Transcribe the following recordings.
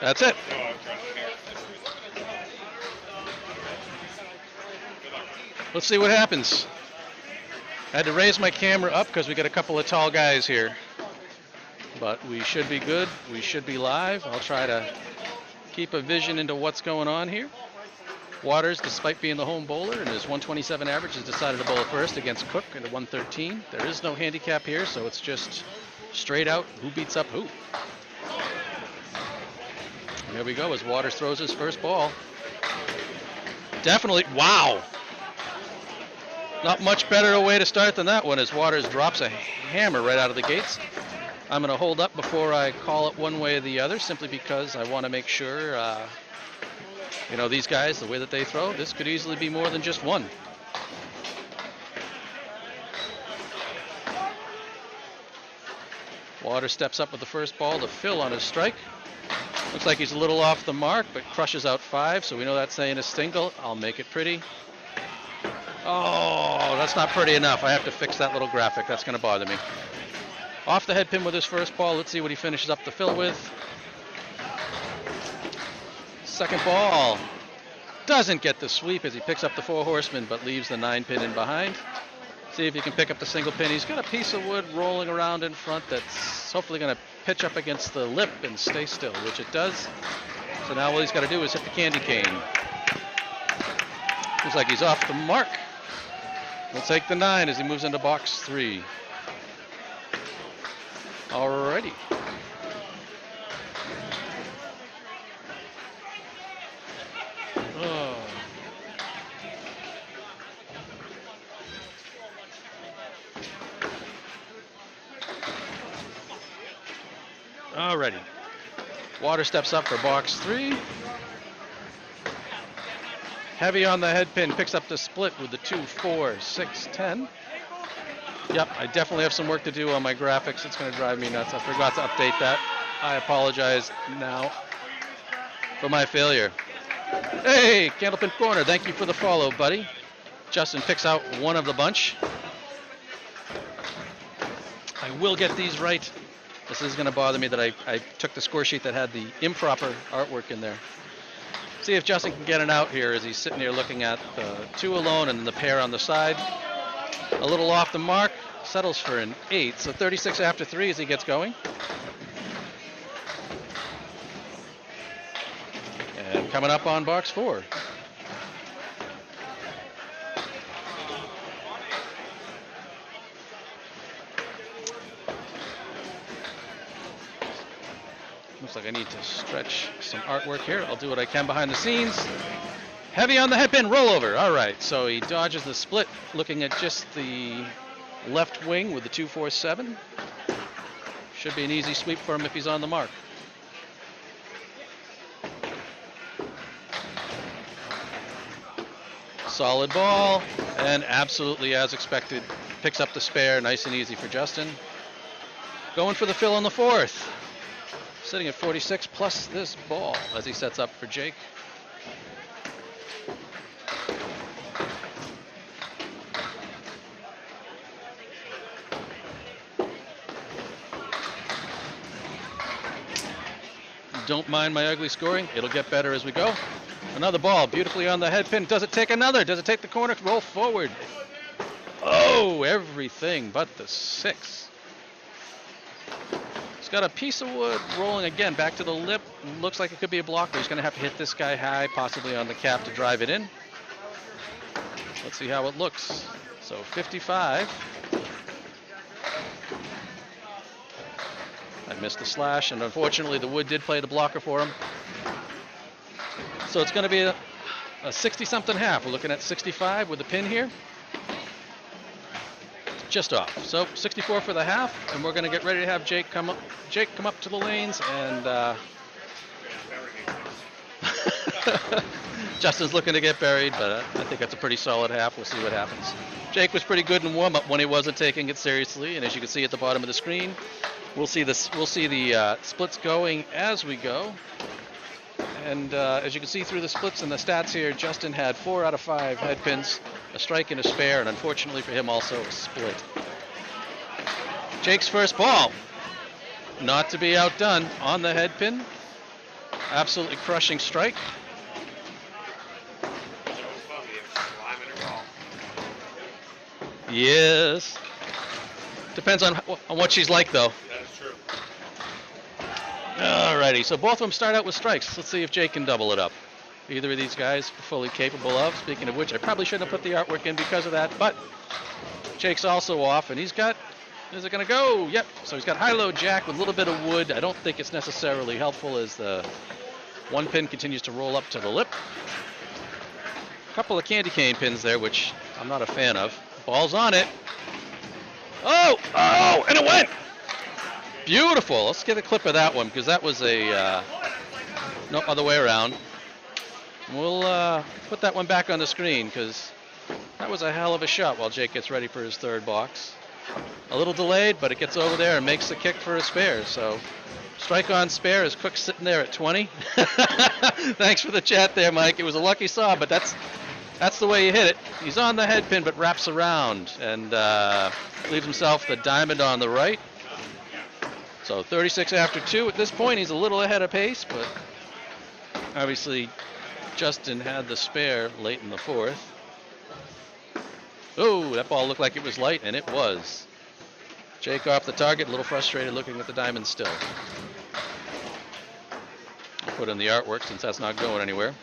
That's it. Let's see what happens. I had to raise my camera up because we got a couple of tall guys here. But we should be good. We should be live. I'll try to keep a vision into what's going on here. Waters, despite being the home bowler and his 127 average, has decided to bowl first against Cook at a 113. There is no handicap here, so it's just straight out who beats up who. And here we go as Waters throws his first ball. Definitely, wow. Not much better a way to start than that one as Waters drops a hammer right out of the gates. I'm going to hold up before I call it one way or the other, simply because I want to make sure, you know, these guys, the way that they throw, this could easily be more than just one. Waters steps up with the first ball to Phil on his strike. Looks like he's a little off the mark, but crushes out 5, so we know that's saying a single. I'll make it pretty. Oh, that's not pretty enough. I have to fix that little graphic. That's going to bother me. Off the head pin with his first ball. Let's see what he finishes up the Phil with. Second ball. Doesn't get the sweep as he picks up the 4 horsemen, but leaves the 9 pin in behind. See if he can pick up the single pin. He's got a piece of wood rolling around in front that's hopefully going to pitch up against the lip and stay still, which it does. So now all he's got to do is hit the candy cane. Looks like he's off the mark. We'll take the 9 as he moves into box 3. Alrighty. Oh. Alrighty. Water steps up for box 3. Heavy on the head pin, picks up the split with the 2, 4, 6, 10. Yep, I definitely have some work to do on my graphics. It's going to drive me nuts. I forgot to update that. I apologize now for my failure. Hey, Candlepin Corner, thank you for the follow, buddy. Justin picks out one of the bunch. I will get these right. This is going to bother me that I took the score sheet that had the improper artwork in there. See if Justin can get it out here as he's sitting here looking at the 2 alone and then the pair on the side. A little off the mark, settles for an 8, so 36 after 3 as he gets going. And coming up on box 4. Looks like I need to stretch some artwork here. I'll do what I can behind the scenes. Heavy on the head pin, rollover. All right, so he dodges the split, looking at just the left wing with the 2-4-7. Should be an easy sweep for him if he's on the mark. Solid ball, and absolutely as expected, picks up the spare, nice and easy for Justin. Going for the fill on the 4th. Sitting at 46 plus this ball as he sets up for Jake. Don't mind my ugly scoring. It'll get better as we go. Another ball, beautifully on the head pin. Does it take another? Does it take the corner? Roll forward. Oh, everything but the 6. He's got a piece of wood rolling again back to the lip. Looks like it could be a blocker. He's going to have to hit this guy high, possibly on the cap to drive it in. Let's see how it looks. So 55. I missed the slash, and unfortunately the wood did play the blocker for him. So it's going to be a 60-something half. We're looking at 65 with the pin here. Just off. So 64 for the half, and we're going to get ready to have Jake come up to the lanes, and Justin's looking to get buried, but I think that's a pretty solid half. We'll see what happens. Jake was pretty good in warm-up when he wasn't taking it seriously, and as you can see at the bottom of the screen, we'll see the splits going as we go. And as you can see through the splits and the stats here, Justin had 4 out of 5 head pins, a strike and a spare, and unfortunately for him also a split. Jake's first ball, not to be outdone on the head pin. absolutely crushing strike. Yes. Depends on what she's like, though. That is true. Alrighty, so both of them start out with strikes. Let's see if Jake can double it up. Either of these guys fully capable of. Speaking of which, I probably shouldn't have put the artwork in because of that, but Jake's also off, and he's got, is it going to go? Yep, so he's got high-low jack with a little bit of wood. I don't think it's necessarily helpful as the one pin continues to roll up to the lip. A couple of candy cane pins there, which I'm not a fan of. Ball's on it. Oh, and it went. Beautiful. Let's get a clip of that one because that was a no other way around. We'll put that one back on the screen because that was a hell of a shot while Jake gets ready for his third box. A little delayed, but it gets over there and makes the kick for a spare. So strike on spare is Cook sitting there at 20. Thanks for the chat there, Mike. It was a lucky saw, but that's the way you hit it. He's on the head pin, but wraps around and leaves himself the diamond on the right. So 36 after 2. At this point, he's a little ahead of pace, but obviously Justin had the spare late in the fourth. Oh, that ball looked like it was light, and it was. Jake off the target, a little frustrated looking at the diamond still. I'll put in the artwork since that's not going anywhere.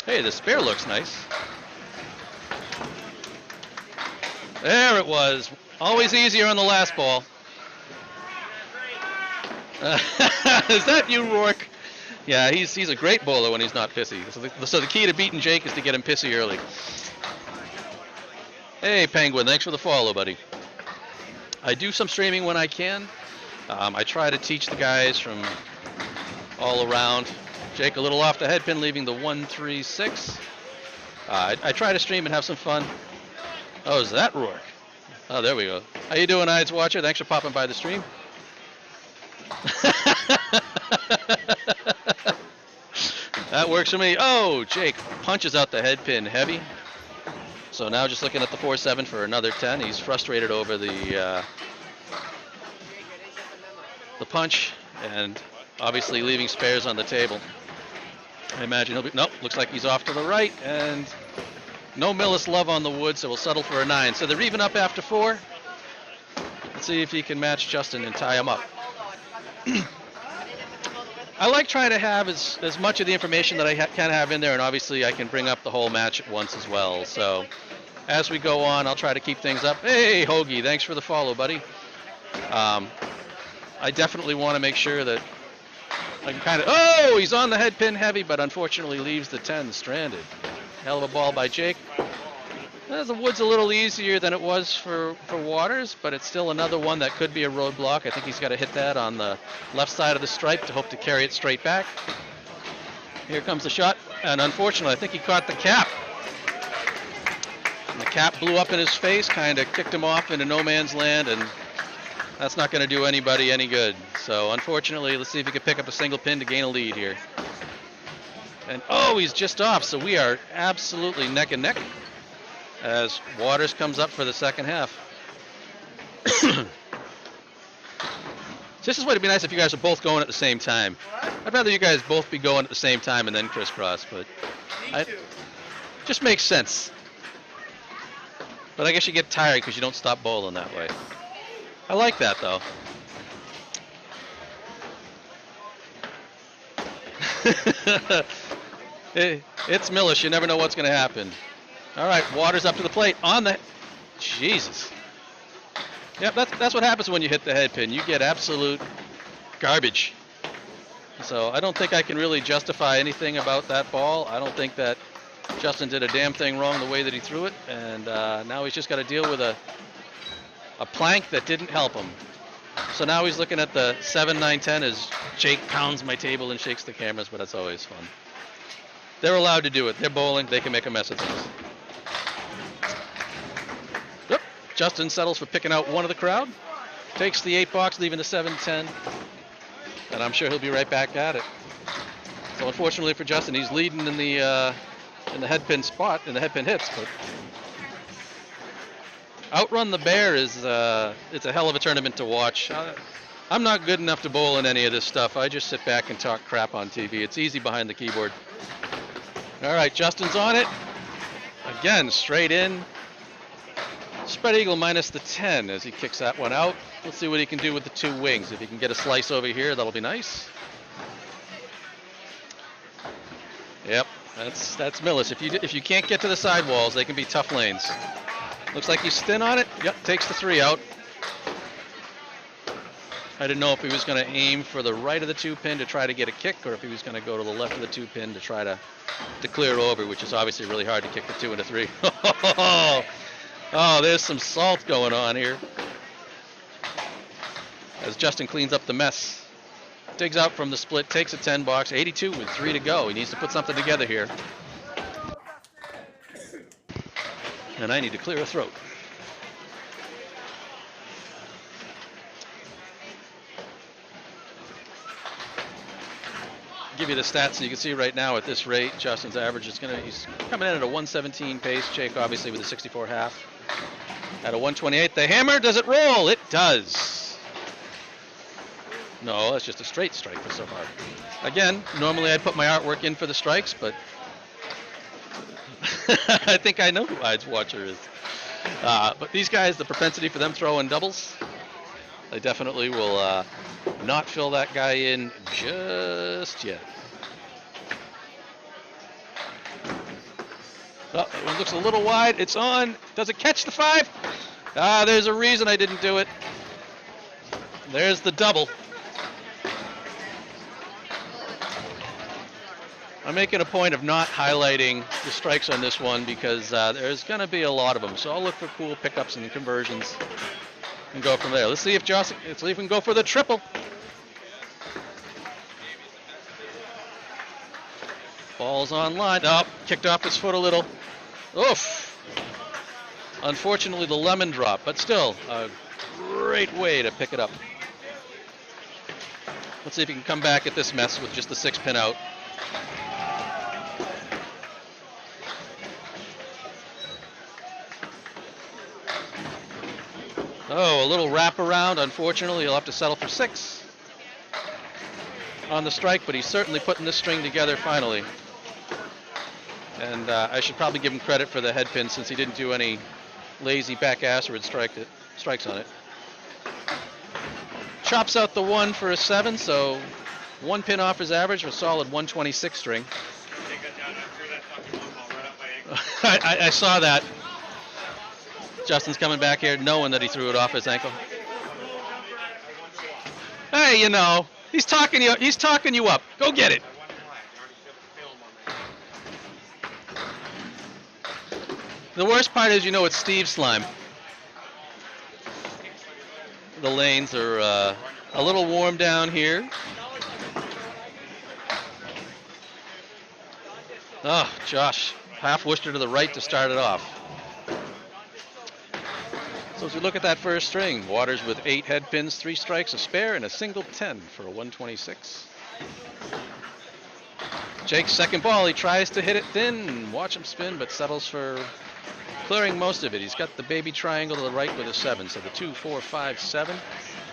Hey, the spare looks nice. There it was. Always easier on the last ball. Is that you, Rourke? Yeah, he's a great bowler when he's not pissy. So the key to beating Jake is to get him pissy early. Hey, Penguin, thanks for the follow, buddy. I do some streaming when I can. I try to teach the guys from all around. Jake a little off the head pin, leaving the 1-3-6. I try to stream and have some fun. Oh, is that Rourke? Oh, there we go. How you doing, Ides Watcher? Thanks for popping by the stream. That works for me. Oh, Jake punches out the head pin heavy. So now just looking at the 4-7 for another 10. He's frustrated over the punch and obviously leaving spares on the table. I imagine he'll be, nope, looks like he's off to the right and no Millis love on the wood, so we'll settle for a 9. So they're even up after 4. Let's see if he can match Justin and tie him up. I like trying to have as much of the information that I can have in there, and obviously I can bring up the whole match at once as well. So as we go on, I'll try to keep things up. Hey, Hoagie, thanks for the follow, buddy. I definitely want to make sure that I can kind of... Oh, he's on the head pin heavy, but unfortunately leaves the 10 stranded. Hell of a ball by Jake. The wood's a little easier than it was for Waters, but it's still another one that could be a roadblock. I think he's got to hit that on the left side of the stripe to hope to carry it straight back. Here comes the shot, and unfortunately, I think he caught the cap. And the cap blew up in his face, kind of kicked him off into no man's land, and that's not going to do anybody any good. So unfortunately, let's see if he can pick up a single pin to gain a lead here. And oh, he's just off, so we are absolutely neck and neck as Waters comes up for the second half. This is what it'd be nice if you guys are both going at the same time. I'd rather you guys both be going at the same time and then crisscross, but just makes sense. But I guess you get tired because you don't stop bowling that way. I like that though. It's Millis. You never know what's going to happen. All right, Waters up to the plate on the... Jesus. Yep, that's what happens when you hit the head pin. You get absolute garbage. So I don't think I can really justify anything about that ball. I don't think that Justin did a damn thing wrong the way that he threw it. And now he's just got to deal with a plank that didn't help him. So now he's looking at the 7, 9, 10 as Jake pounds my table and shakes the cameras, but that's always fun. They're allowed to do it. They're bowling. They can make a mess of things. Yep. Justin settles for picking out one of the crowd. Takes the 8 box, leaving the 7, 10. And I'm sure he'll be right back at it. So unfortunately for Justin, he's leading in the head pin spot, in the head pin hits. But Outrun the Bear is it's a hell of a tournament to watch. I'm not good enough to bowl in any of this stuff. I just sit back and talk crap on TV. It's easy behind the keyboard. All right, Justin's on it. Again, straight in. Spread eagle minus the 10 as he kicks that one out. Let's see what he can do with the 2 wings. If he can get a slice over here, that'll be nice. Yep, that's Millis. If you can't get to the sidewalls, they can be tough lanes. Looks like he's thin on it. Yep, takes the 3 out. I didn't know if he was going to aim for the right of the 2-pin to try to get a kick, or if he was going to go to the left of the 2-pin to try to clear over, which is obviously really hard to kick the 2 and a 3. Oh, there's some salt going on here. As Justin cleans up the mess. Digs out from the split, takes a 10 box, 82 with 3 to go. He needs to put something together here. And I need to clear a throat. Give you the stats so you can see right now at this rate, Justin's average is he's coming in at a 117 pace. Jake obviously with a 64 half. At a 128, the hammer, does it roll? It does. No, that's just a straight strike for so far. Again, normally I'd put my artwork in for the strikes, but I think I know who Ides Watcher is. But these guys, the propensity for them throwing doubles, they definitely will not fill that guy in just yet. Oh, it looks a little wide. It's on. Does it catch the 5? There's a reason I didn't do it. There's the double. I'm making a point of not highlighting the strikes on this one because there's going to be a lot of them. So I'll look for cool pickups and conversions and go from there. Let's see if we can go for the triple. Ball's on line. Oh, kicked off his foot a little. Oof. Unfortunately, the lemon drop, but still a great way to pick it up. Let's see if he can come back at this mess with just the 6-pin out. Oh, a little wraparound. Unfortunately, he'll have to settle for 6 on the strike, but he's certainly putting this string together finally. And I should probably give him credit for the head pin since he didn't do any lazy back ass-ward strikes on it. Chops out the 1 for a 7, so 1 pin off his average, a solid 126 string. I saw that. Justin's coming back here knowing that he threw it off his ankle. Hey, you know, he's talking you up. Go get it. The worst part is, you know, it's Steve's slime. The lanes are a little warm down here. Oh, Josh, half Worcester to the right to start it off. So as we look at that first string, Waters with 8 head pins, 3 strikes, a spare, and a single 10 for a 126. Jake's second ball, he tries to hit it thin, watch him spin, but settles for clearing most of it. He's got the baby triangle to the right with a 7, so the 2, 4, 5, 7.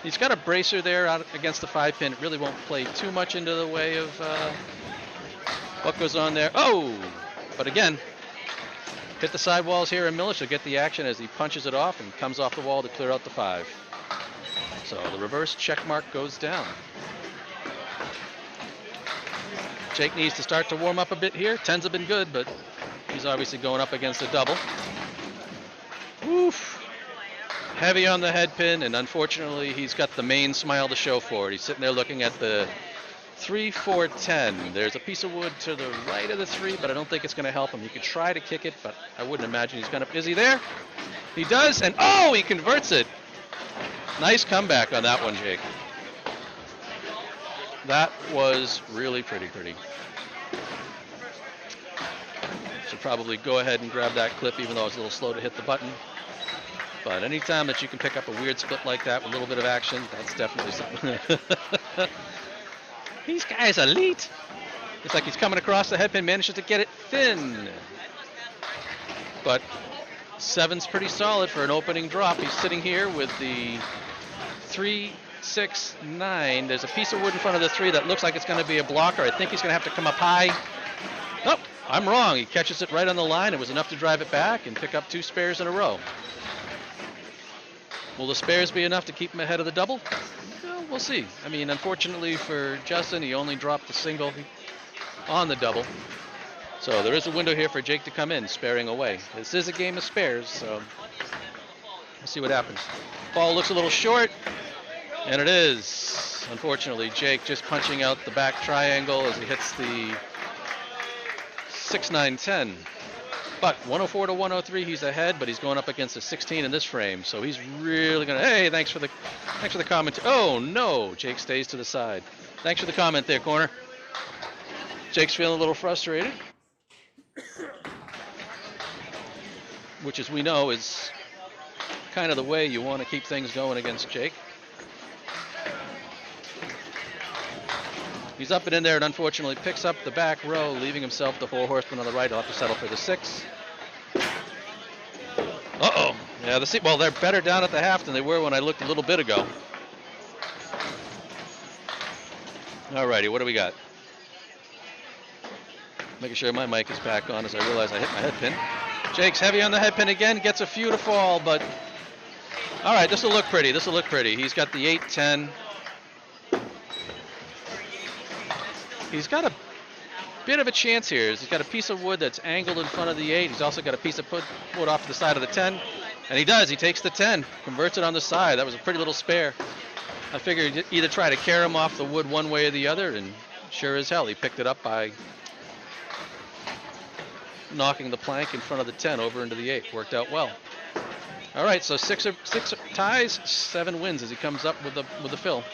He's got a bracer there out against the 5-pin. It really won't play too much into the way of what goes on there. Oh, but again, hit the sidewalls here, and Millis will get the action as he punches it off and comes off the wall to clear out the 5. So the reverse check mark goes down. Jake needs to start to warm up a bit here. 10s have been good, but he's obviously going up against a double. Oof. Heavy on the head pin, and unfortunately he's got the main smile to show for it. He's sitting there looking at the 3, 4, 10. There's a piece of wood to the right of the 3, but I don't think it's going to help him. He could try to kick it, but I wouldn't imagine he's going to. Is he there? He does, and oh, he converts it. Nice comeback on that one, Jake. That was really pretty. Should probably go ahead and grab that clip, even though it's a little slow to hit the button. But anytime that you can pick up a weird split like that with a little bit of action, that's definitely something. These guys are elite. Looks like he's coming across the head pin, manages to get it thin. But 7's pretty solid for an opening drop. He's sitting here with the 3, 6, 9. There's a piece of wood in front of the 3 that looks like it's going to be a blocker. I think he's going to have to come up high. Nope, I'm wrong. He catches it right on the line. It was enough to drive it back and pick up 2 spares in a row. Will the spares be enough to keep him ahead of the double? Well, we'll see. I mean, unfortunately for Justin, he only dropped the single on the double. So there is a window here for Jake to come in, sparing away. This is a game of spares, so we'll see what happens. Ball looks a little short, and it is. Unfortunately, Jake just punching out the back triangle as he hits the 6, 9, 10. But 104 to 103, he's ahead, but he's going up against a 16 in this frame, so he's really gonna. Hey, thanks for the comment. Oh no, Jake stays to the side. Thanks for the comment there, corner. Jake's feeling a little frustrated, which, as we know, is kind of the way you want to keep things going against Jake. He's up and in there, and unfortunately picks up the back row, leaving himself the 4 horsemen on the right. He'll have to settle for the 6. Uh-oh. Yeah, well, they're better down at the half than they were when I looked a little bit ago. Alrighty, what do we got? Making sure my mic is back on as I realize I hit my head pin. Jake's heavy on the head pin again, gets a few to fall, but all right, this will look pretty. This will look pretty. He's got the 8, 10. He's got a bit of a chance here. He's got a piece of wood that's angled in front of the 8. He's also got a piece of wood off to the side of the 10. And he does. He takes the 10, converts it on the side. That was a pretty little spare. I figured he'd either try to carry him off the wood one way or the other, and sure as hell, he picked it up by knocking the plank in front of the 10 over into the 8. Worked out well. All right, so 6 ties, 7 wins as he comes up with the fill.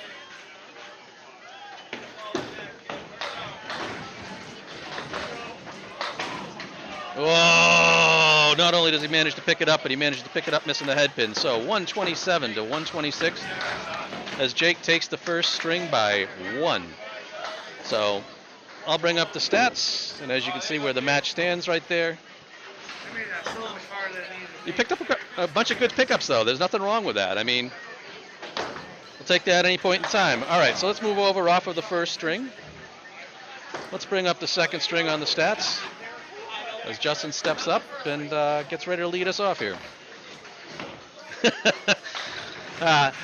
Whoa! Not only does he manage to pick it up, but he managed to pick it up missing the head pin. So 127 to 126 as Jake takes the first string by 1. So I'll bring up the stats, and as you can see where the match stands right there. You picked up a bunch of good pickups, though. There's nothing wrong with that. I mean, we'll take that at any point in time. All right, so let's move over off of the first string. Let's bring up the second string on the stats as Justin steps up and gets ready to lead us off here.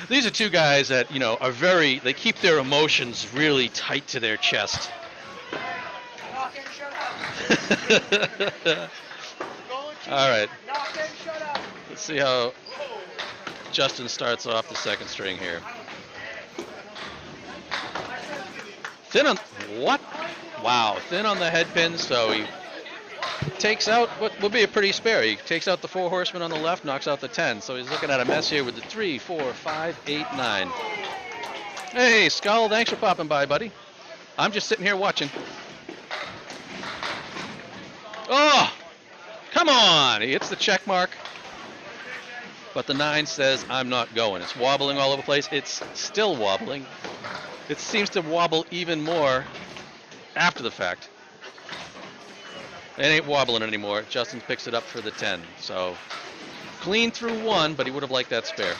These are 2 guys that, are they keep their emotions really tight to their chest. All right. Let's see how Justin starts off the second string here. Thin on what? Wow, thin on the head pin, so he takes out what would be a pretty spare. He takes out the 4 horsemen on the left, knocks out the 10. So he's looking at a mess here with the 3, 4, 5, 8, 9. Hey, Skull, thanks for popping by, buddy. I'm just sitting here watching. Oh, come on. He hits the check mark. But the 9 says, I'm not going. It's wobbling all over the place. It's still wobbling. It seems to wobble even more after the fact. It ain't wobbling anymore. Justin picks it up for the 10. So clean through 1, but he would have liked that spare.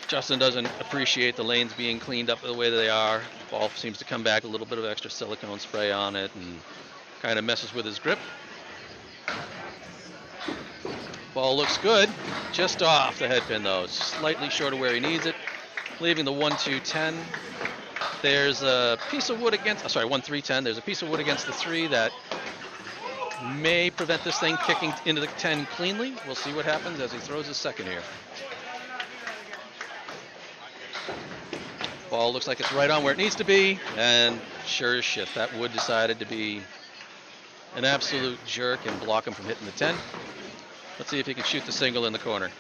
Justin doesn't appreciate the lanes being cleaned up the way they are. Ball seems to come back, a little bit of extra silicone spray on it, and kind of messes with his grip. Ball looks good, just off the head pin though, slightly short of where he needs it, leaving the 1, 2, 10. There's a piece of wood against, 1, 3, 10. There's a piece of wood against the 3 that may prevent this thing kicking into the 10 cleanly. We'll see what happens as he throws his second here. Ball looks like it's right on where it needs to be, and sure as shit, that wood decided to be an absolute jerk and block him from hitting the 10. Let's see if he can shoot the single in the corner.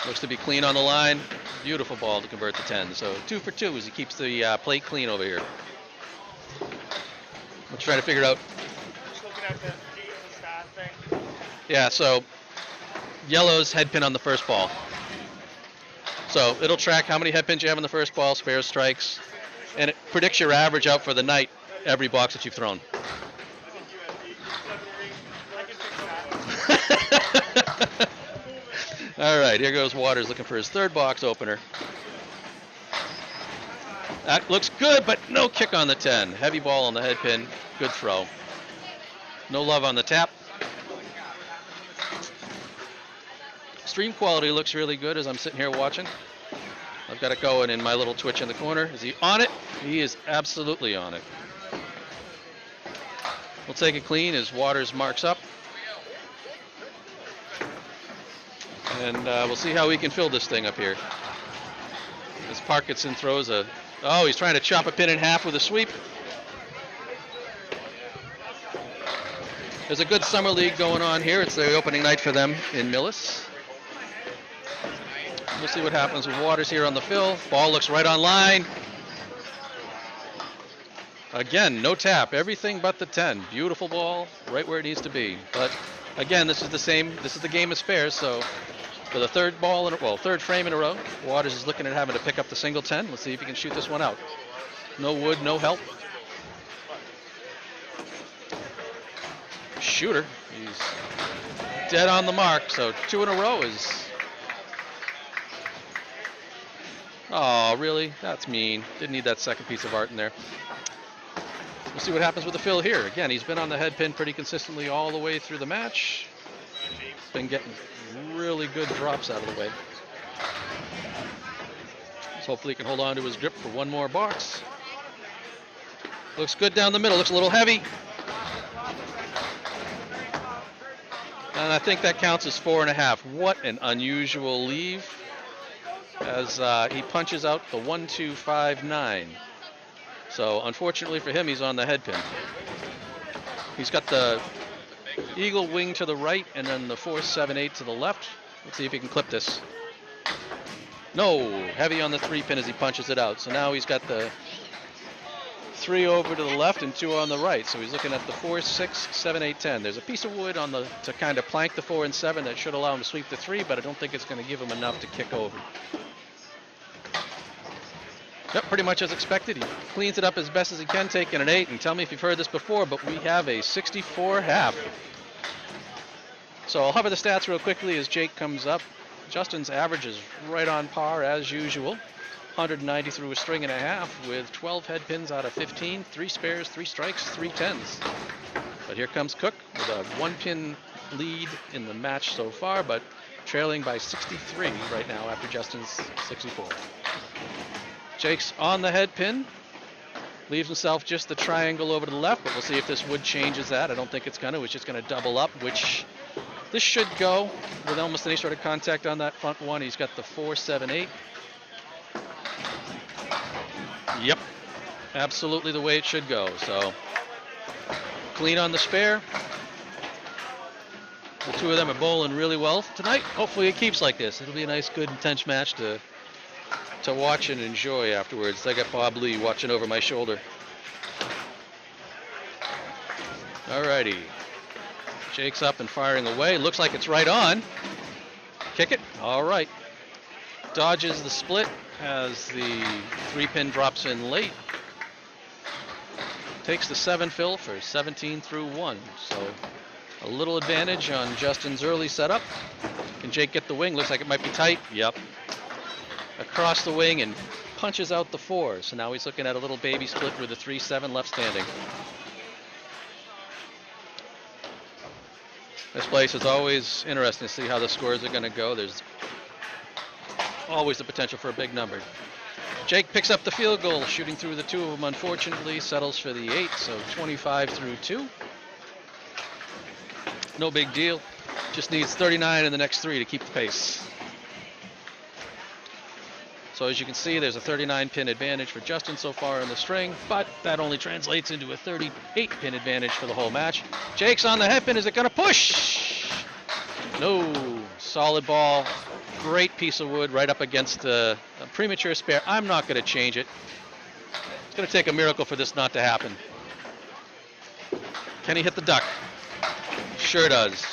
Looks to be clean on the line. Beautiful ball to convert the 10. So 2 for 2 as he keeps the plate clean over here. We're trying to figure it out. Just looking at the stat thing. Yeah, so yellow's head pin on the first ball. So it'll track how many head pins you have in the first ball, spares, strikes, and it predicts your average out for the night every box that you've thrown. I can fix that. All right, here goes Waters looking for his third box opener. That looks good, but no kick on the 10. Heavy ball on the head pin. Good throw. No love on the tap. Stream quality looks really good as I'm sitting here watching. I've got it going in my little Twitch in the corner. Is he on it? He is absolutely on it. We'll take it clean as Waters marks up. And we'll see how we can fill this thing up here. As Parkinson throws a... Oh, he's trying to chop a pin in half with a sweep. There's a good summer league going on here. It's the opening night for them in Millis. We'll see what happens with Waters here on the fill. Ball looks right on line. Again, no tap. Everything but the 10. Beautiful ball, right where it needs to be. But again, this is the same. This is the game of spares. So for the third ball, third frame in a row, Waters is looking at having to pick up the single 10. Let's see if he can shoot this one out. No wood, no help. Shooter. He's dead on the mark. So 2 in a row is... Oh, really? That's mean. Didn't need that second piece of art in there. We'll see what happens with the fill here. Again, he's been on the head pin pretty consistently all the way through the match. Been getting really good drops out of the way. So hopefully he can hold on to his grip for one more box. Looks good down the middle. Looks a little heavy. And I think that counts as 4.5. What an unusual leave. As he punches out the 1-2-5-9. So unfortunately for him, he's on the head pin. He's got the eagle wing to the right and then the 4-7-8 to the left. Let's see if he can clip this. No, heavy on the 3 pin as he punches it out. So now he's got the 3 over to the left and 2 on the right. So he's looking at the 4, 6, 7, 8, 10. There's a piece of wood on the to kind of plank the 4 and 7 that should allow him to sweep the 3, but I don't think it's going to give him enough to kick over. Yep, pretty much as expected. He cleans it up as best as he can, taking an 8. And tell me if you've heard this before, but we have a 64 half. So I'll hover the stats real quickly as Jake comes up. Justin's average is right on par as usual. 190 through a string and a half with 12 head pins out of 15, 3 spares, 3 strikes, 3 10s. But here comes Cook with a 1-pin lead in the match so far, but trailing by 63 right now after Justin's 64. Jake's on the head pin. Leaves himself just the triangle over to the left, but we'll see if this wood changes that. I don't think it's going to. It's just going to double up, which this should go with almost any sort of contact on that front one. He's got the 4-7-8. Yep, absolutely the way it should go. So clean on the spare. The 2 of them are bowling really well tonight. Hopefully it keeps like this. It'll be a nice, good, intense match to watch and enjoy afterwards. I got Bob Lee watching over my shoulder. Alrighty. Jake's up and firing away. Looks like it's right on. Kick it. All right. Dodges the split as the 3-pin drops in late. Takes the 7 fill for 17 through 1. So a little advantage on Justin's early setup. Can Jake get the wing? Looks like it might be tight. Yep. Across the wing and punches out the 4. So now he's looking at a little baby split with the 3-7 left standing. This place is always interesting to see how the scores are going to go. There's always the potential for a big number. Jake picks up the field goal, shooting through the 2 of them, unfortunately, settles for the 8, so 25 through 2. No big deal. Just needs 39 in the next 3 to keep the pace. So as you can see, there's a 39-pin advantage for Justin so far in the string, but that only translates into a 38-pin advantage for the whole match. Jake's on the head pin. Is it going to push? No. Solid ball. Great piece of wood right up against a premature spare. I'm not going to change it. It's going to take a miracle for this not to happen. Can he hit the duck? Sure does.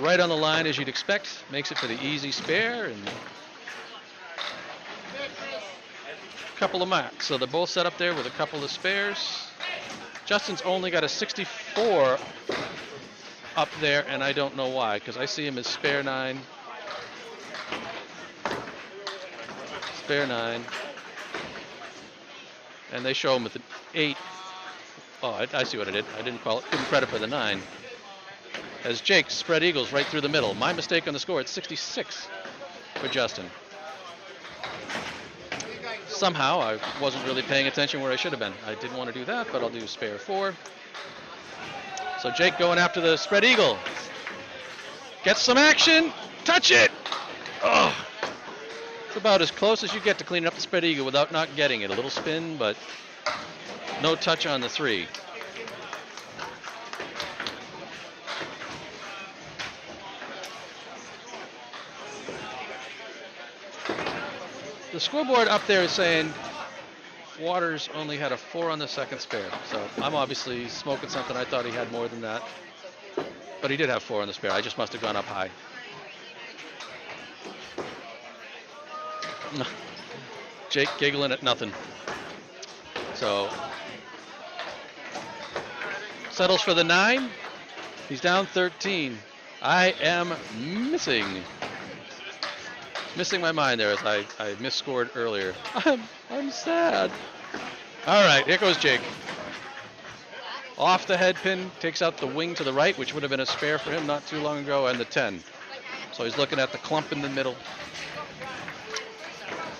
Right on the line as you'd expect. Makes it for the easy spare, and couple of marks. So they're both set up there with a couple of spares. Justin's only got a 64 up there, and I don't know why, because I see him as spare 9. Spare 9. And they show him with an 8. Oh, I see what I did. I didn't call it. Couldn't credit for the 9. As Jake spread eagles right through the middle. My mistake on the score. It's 66 for Justin. Somehow I wasn't really paying attention where I should have been. I didn't want to do that, but I'll do spare 4. So Jake going after the spread eagle. Gets some action. Touch it. Oh. It's about as close as you get to cleaning up the spread eagle without not getting it. A little spin, but no touch on the 3. The scoreboard up there is saying Waters only had a 4 on the second spare. So I'm obviously smoking something. I thought he had more than that. But he did have 4 on the spare. I just must have gone up high. Jake giggling at nothing. So settles for the 9. He's down 13. I am missing my mind there as I misscored earlier. I'm sad. All right, here goes Jake. Off the head pin, takes out the wing to the right, which would have been a spare for him not too long ago, and the 10. So he's looking at the clump in the middle.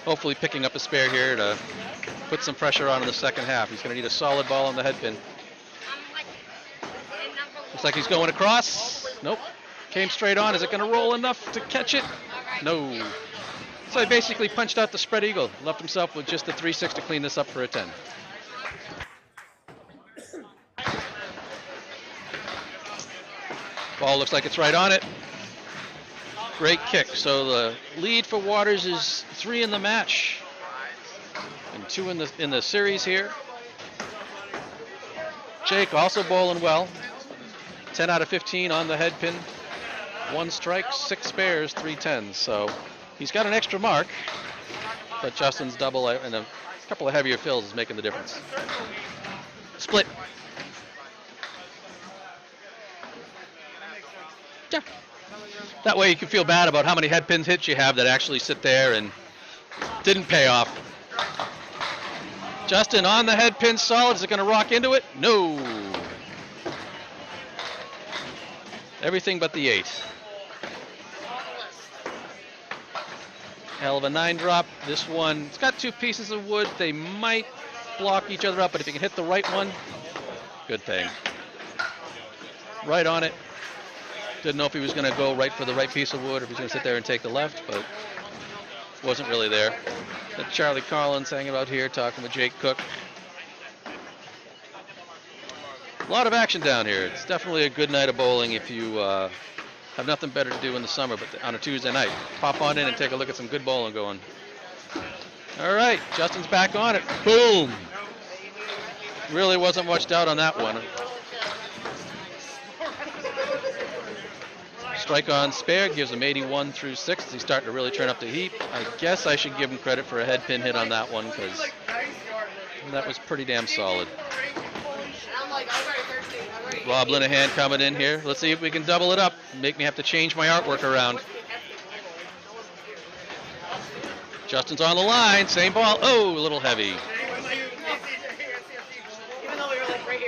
Hopefully picking up a spare here to put some pressure on in the second half. He's going to need a solid ball on the head pin. Looks like he's going across. Nope. Came straight on. Is it going to roll enough to catch it? No. So he basically punched out the spread eagle. Left himself with just the 3-6 to clean this up for a 10. Ball looks like it's right on it. Great kick. So the lead for Waters is 3 in the match and 2 in the series here. Jake also bowling well. 10 out of 15 on the head pin. 1 strike, 6 spares, 3 10s. So he's got an extra mark, but Justin's double and a couple of heavier fills is making the difference. Split. Yeah. That way you can feel bad about how many head pins hits you have that actually sit there and didn't pay off. Justin on the head pin solid. Is it going to rock into it? No. Everything but the 8. Hell of a 9 drop. This one, it's got 2 pieces of wood. They might block each other up, but if you can hit the right one, good thing. Right on it. Didn't know if he was going to go right for the right piece of wood or if he was going to sit there and take the left, but wasn't really there. Got Charlie Collins hanging out here talking with Jake Cook. A lot of action down here. It's definitely a good night of bowling if you have nothing better to do in the summer, but on a Tuesday night. Pop on in and take a look at some good bowling going. All right, Justin's back on it. Boom! Really wasn't much doubt on that one. Strike on spare gives him 81 through 6. He's starting to really turn up the heat. I guess I should give him credit for a head pin hit on that one because that was pretty damn solid. Rob Linehan coming in here. Let's see if we can double it up. Make me have to change my artwork around. Justin's on the line. Same ball. Oh, a little heavy.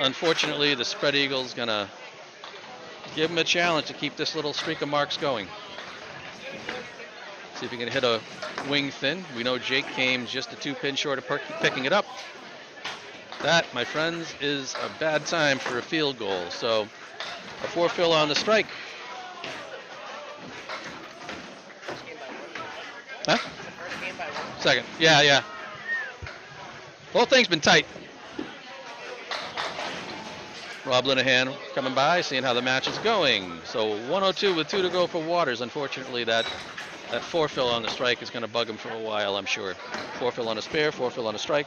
Unfortunately, the spread eagle's going to give him a challenge to keep this little streak of marks going. See if he can hit a wing thin. We know Jake came just a 2 pin short of picking it up. That, my friends, is a bad time for a field goal. So a 4 fill on the strike. Huh? Second. Yeah. Whole thing's been tight. Rob Linehan coming by, seeing how the match is going. So 102 with 2 to go for Waters. Unfortunately, that 4 fill on the strike is going to bug him for a while, I'm sure. 4 fill on a spare, 4 fill on a strike.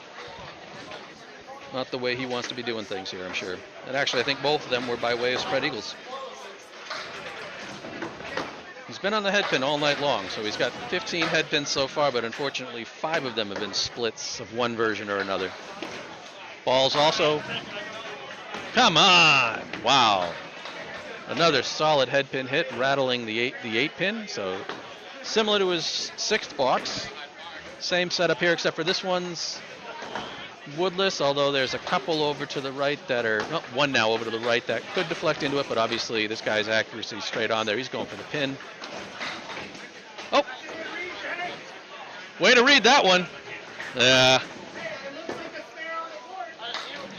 Not the way he wants to be doing things here, I'm sure. And actually, I think both of them were by way of spread eagles. He's been on the head pin all night long, so he's got 15 head pins so far, but unfortunately 5 of them have been splits of one version or another. Balls also. Come on! Wow. Another solid head pin hit, rattling the eight pin. So similar to his 6th box. Same setup here, except for this one's woodless, although there's a couple over to the right that are, no, one now over to the right that could deflect into it, but obviously this guy's accuracy straight on there. He's going for the pin. Oh! Way to read that one. Yeah.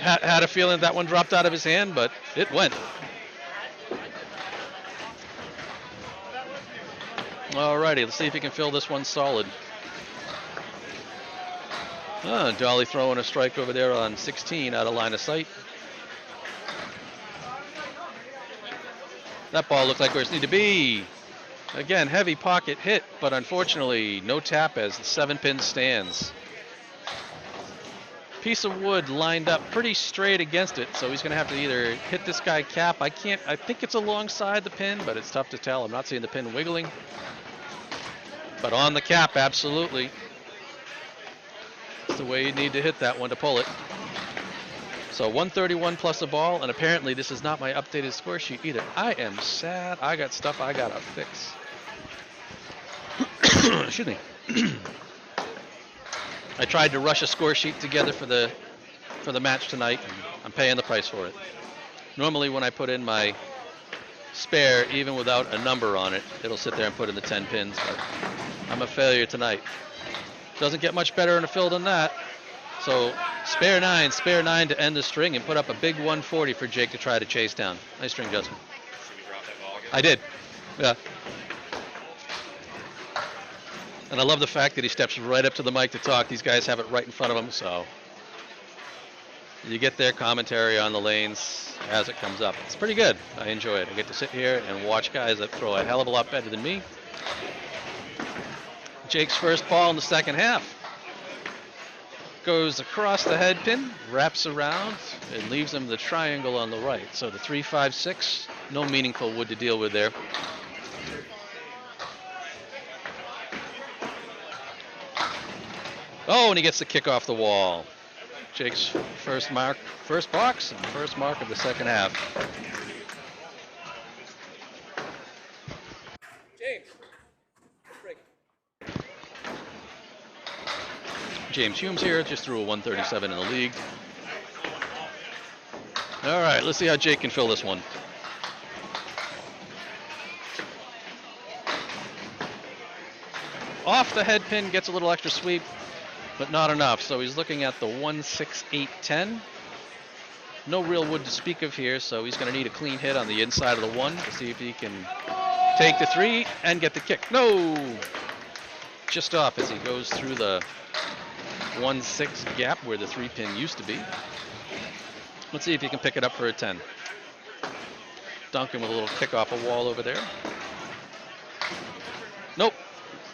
Had a feeling that one dropped out of his hand, but it went. Alrighty, let's see if he can fill this one solid. Dolly throwing a strike over there on 16 out of line of sight. That ball looked like where it needed to be. Again, heavy pocket hit, but unfortunately no tap as the 7-pin stands. Piece of wood lined up pretty straight against it, so he's going to have to either hit this guy cap. I think it's alongside the pin, but it's tough to tell. I'm not seeing the pin wiggling. But on the cap, absolutely. That's the way you need to hit that one to pull it. So 131 plus a ball, and apparently this is not my updated score sheet either. I am sad. I got stuff I gotta fix. Excuse me. I tried to rush a score sheet together for the match tonight, and I'm paying the price for it. Normally when I put in my spare, even without a number on it, it'll sit there and put in the 10 pins, but I'm a failure tonight. Doesn't get much better in a fill than that. So spare 9 to end the string and put up a big 140 for Jake to try to chase down. Nice string, Justin. I did. Yeah. And I love the fact that he steps right up to the mic to talk. These guys have it right in front of them, so you get their commentary on the lanes as it comes up. It's pretty good. I enjoy it. I get to sit here and watch guys that throw a hell of a lot better than me. Jake's first ball in the second half goes across the head pin, wraps around, and leaves him the triangle on the right. So the 3, 5, 6, no meaningful wood to deal with there. Oh, and he gets the kick off the wall. Jake's first box, and first mark of the second half. James Humes here, just threw a 137 in the league. All right, let's see how Jake can fill this one. Off the head pin, gets a little extra sweep, but not enough. So he's looking at the 16810. No real wood to speak of here, so he's going to need a clean hit on the inside of the 1 to see if he can take the 3 and get the kick. No! Just off as he goes through the 1-6 gap where the 3 pin used to be. Let's see if he can pick it up for a 10. Duncan with a little kick off a wall over there. Nope.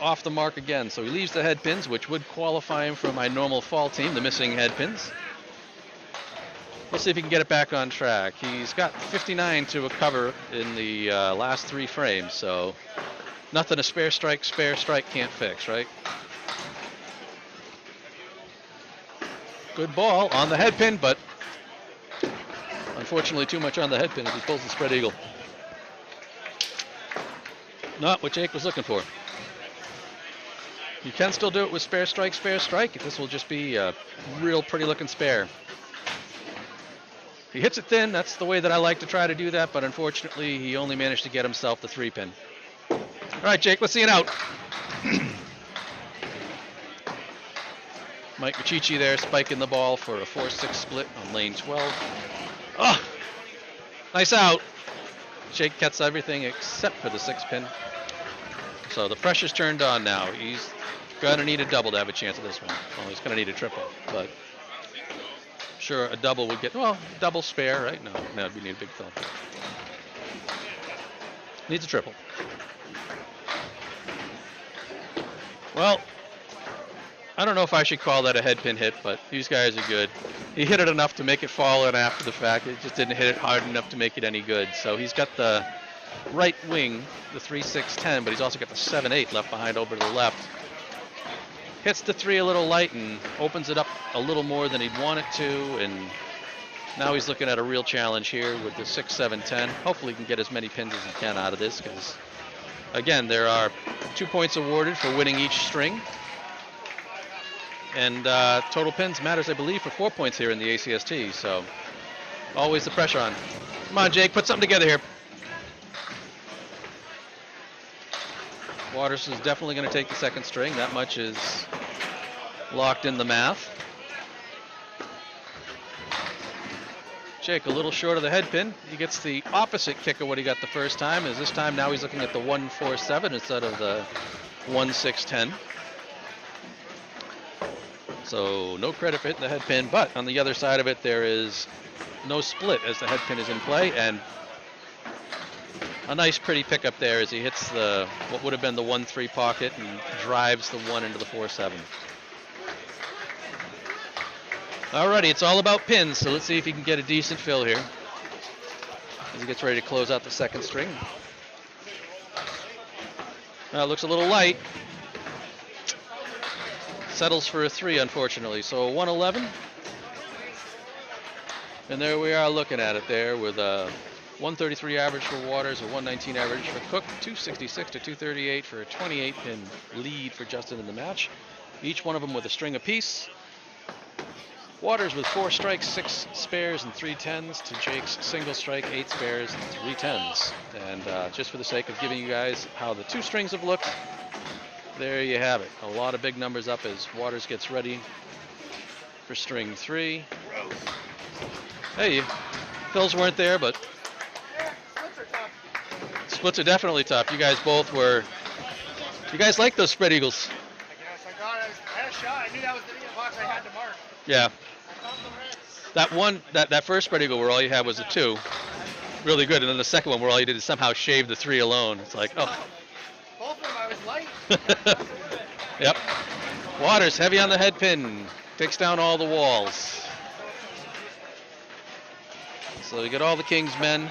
Off the mark again. So he leaves the head pins, which would qualify him for my normal fall team, the missing head pins. Let's see if he can get it back on track. He's got 59 to recover in the last 3 frames, so nothing a spare strike can't fix, right? Good ball on the head pin, but unfortunately too much on the head pin as he pulls the spread eagle. Not what Jake was looking for. You can still do it with spare strike. This will just be a real pretty looking spare. He hits it thin. That's the way that I like to try to do that, but unfortunately he only managed to get himself the 3 pin. All right, Jake, let's see it out. Mike Machichi there spiking the ball for a 4-6 split on lane 12. Oh, nice out. Jake gets everything except for the 6 pin. So the pressure's turned on now. He's going to need a double to have a chance at this one. Well, he's going to need a triple, but sure, a double would get, well, double spare, right? No, we need a big fill. Needs a triple. Well, I don't know if I should call that a head pin hit, but these guys are good. He hit it enough to make it fall in after the fact. It just didn't hit it hard enough to make it any good. So he's got the right wing, the 3-6-10, but he's also got the 7-8 left behind over to the left. Hits the 3 a little light and opens it up a little more than he'd want it to, and now he's looking at a real challenge here with the 6-7-10. Hopefully he can get as many pins as he can out of this, because again, there are 2 points awarded for winning each string. And total pins matters, I believe, for 4 points here in the ACST, so always the pressure on. Come on, Jake, put something together here. Waters is definitely going to take the second string. That much is locked in the math. Jake a little short of the head pin. He gets the opposite kick of what he got the first time, as this time now he's looking at the 1-4-7 instead of the 1-6-10. So no credit for hitting the head pin, but on the other side of it there is no split as the head pin is in play, and a nice pretty pickup there as he hits the what would have been the 1-3 pocket and drives the 1 into the 4-7. Alrighty, it's all about pins, so let's see if he can get a decent fill here as he gets ready to close out the second string. Looks a little light. Settles for a 3, unfortunately. So 111. And there we are looking at it there with a 133 average for Waters, a 119 average for Cook, 266 to 238 for a 28 pin lead for Justin in the match. Each one of them with a string apiece. Waters with 4 strikes, 6 spares, and 3 tens to Jake's single strike, 8 spares, and 3 tens. And just for the sake of giving you guys how the 2 strings have looked, there you have it. A lot of big numbers up as Waters gets ready for string 3. Hey, fills weren't there, but splits are definitely tough. You guys both were. You guys like those spread eagles? I guess I had a shot. I knew that was the box I had to mark. Yeah. That one, that first spread eagle where all you had was a 2, really good, and then the second one where all you did is somehow shave the 3 alone. It's like, oh. Both of them, I was light. Yep. Waters heavy on the head pin, takes down all the walls. So we got all the King's men.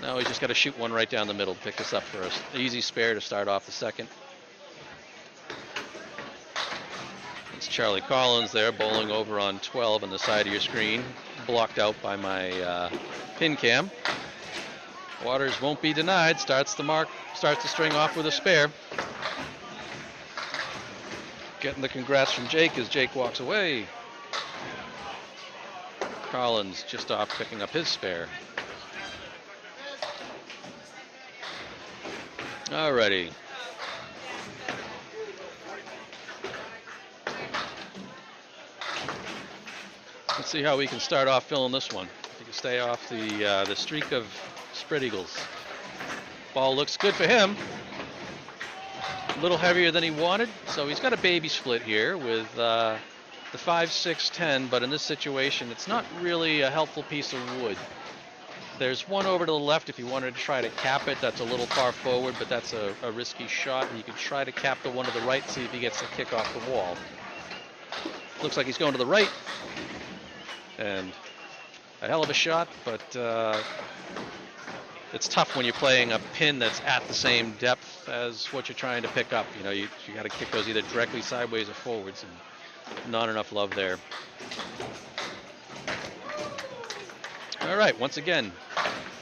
Now he's just got to shoot one right down the middle to pick this up for us. Easy spare to start off the second. It's Charlie Collins there bowling over on 12 on the side of your screen, blocked out by my pin cam. Waters won't be denied. Starts the string off with a spare. Getting the congrats from Jake as Jake walks away. Collins just off picking up his spare. Alrighty. Let's see how we can start off filling this one. We can stay off the streak of spread eagles. Ball looks good for him. A little heavier than he wanted, so he's got a baby split here with the 5-6-10, but in this situation it's not really a helpful piece of wood. There's one over to the left if you wanted to try to cap it. That's a little far forward, but that's a risky shot. And you could try to cap the one to the right, see if he gets the kick off the wall. Looks like he's going to the right. And a hell of a shot, but it's tough when you're playing a pin that's at the same depth as what you're trying to pick up. You know, you got to kick those either directly sideways or forwards, and not enough love there. All right, once again,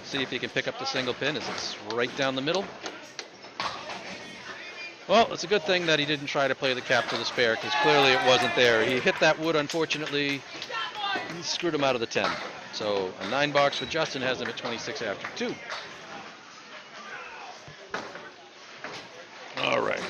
see if he can pick up the single pin as it's right down the middle. Well, it's a good thing that he didn't try to play the cap to the spare, because clearly it wasn't there. He hit that wood, unfortunately. He screwed him out of the 10. So a 9 box for Justin has him at 26 after 2. All right.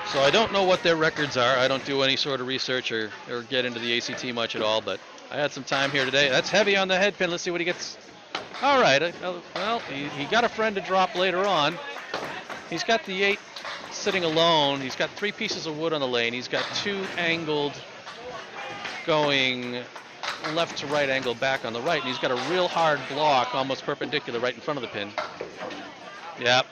So I don't know what their records are. I don't do any sort of research or get into the ACT much at all, but I had some time here today. That's heavy on the head pin. Let's see what he gets. All right. Well, he got a friend to drop later on. He's got the 8 sitting alone. He's got 3 pieces of wood on the lane. He's got 2 angled going left to right angle back on the right, and he's got a real hard block almost perpendicular right in front of the pin. Yep.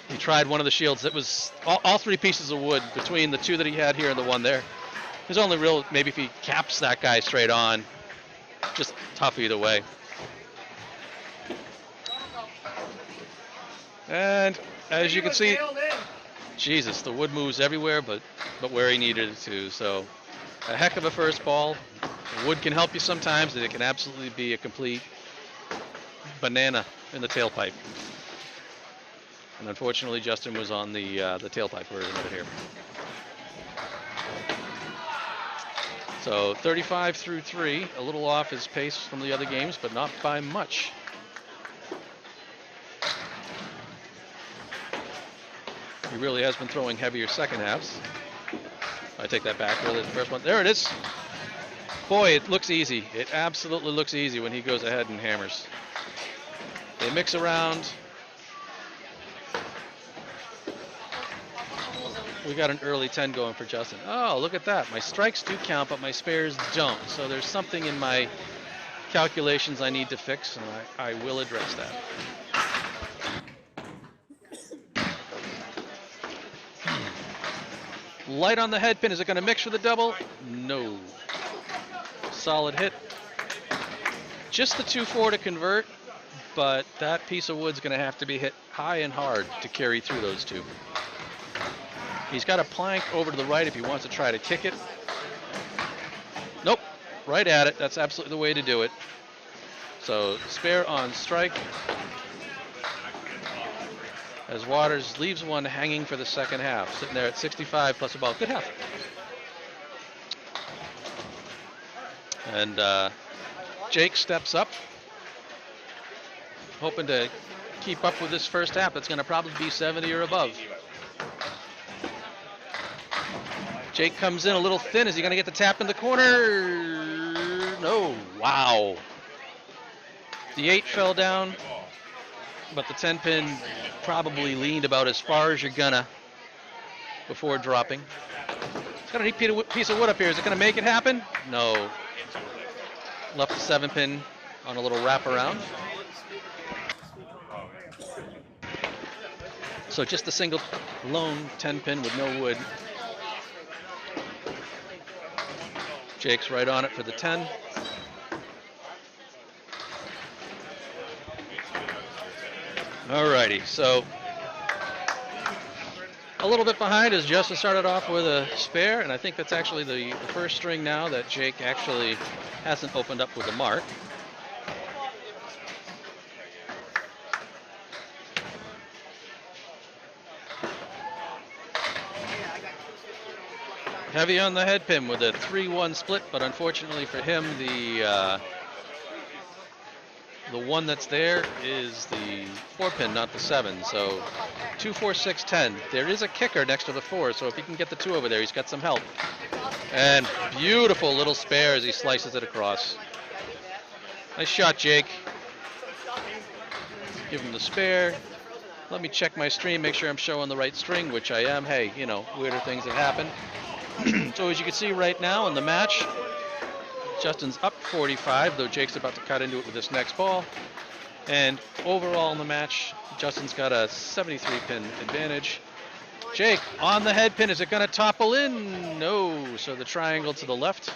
He tried one of the shields. It was all 3 pieces of wood between the 2 that he had here and the one there. There's only real, maybe if he caps that guy straight on. Just tough either way. And as you can see, Nailed in. Jesus, the wood moves everywhere, but where he needed it to. So a heck of a first ball. Wood can help you sometimes, and it can absolutely be a complete banana in the tailpipe. And unfortunately, Justin was on the tailpipe version of it here. So 35 through 3, a little off his pace from the other games, but not by much. He really has been throwing heavier second halves. I take that back. Really, the first one. There it is. Boy, it looks easy. It absolutely looks easy when he goes ahead and hammers. They mix around. We got an early 10 going for Justin. Oh, look at that. My strikes do count, but my spares don't. So there's something in my calculations I need to fix, and I will address that. Light on the head pin. Is it going to mix for the double? No. Solid hit. Just the 2-4 to convert, but that piece of wood's going to have to be hit high and hard to carry through those two. He's got a plank over to the right if he wants to try to kick it. Nope, right at it. That's absolutely the way to do it. So spare on strike. As Waters leaves one hanging for the second half, sitting there at 65 plus a ball. Good half. And Jake steps up, hoping to keep up with this first half. That's going to probably be 70 or above. Jake comes in a little thin. Is he going to get the tap in the corner? No. Wow. The 8 fell down, but the 10 pin probably leaned about as far as you're gonna before dropping. It's got a neat piece of wood up here. Is it going to make it happen? No. Left the 7 pin on a little wraparound. So just a single lone 10 pin with no wood. Jake's right on it for the 10. Alrighty, so a little bit behind as Justin started off with a spare, and I think that's actually the first string now that Jake actually hasn't opened up with a mark. Heavy on the head pin with a 3-1 split, but unfortunately for him, the one that's there is the 4 pin, not the 7. So 2, 4, 6, 10. There is a kicker next to the 4, so if he can get the 2 over there, he's got some help. And beautiful little spare as he slices it across. Nice shot, Jake. Give him the spare. Let me check my stream, make sure I'm showing the right string, which I am. Hey, you know, weirder things that happen. So as you can see right now in the match, Justin's up 45, though Jake's about to cut into it with this next ball. And overall in the match, Justin's got a 73 pin advantage. Jake on the head pin. Is it going to topple in? No. So the triangle to the left.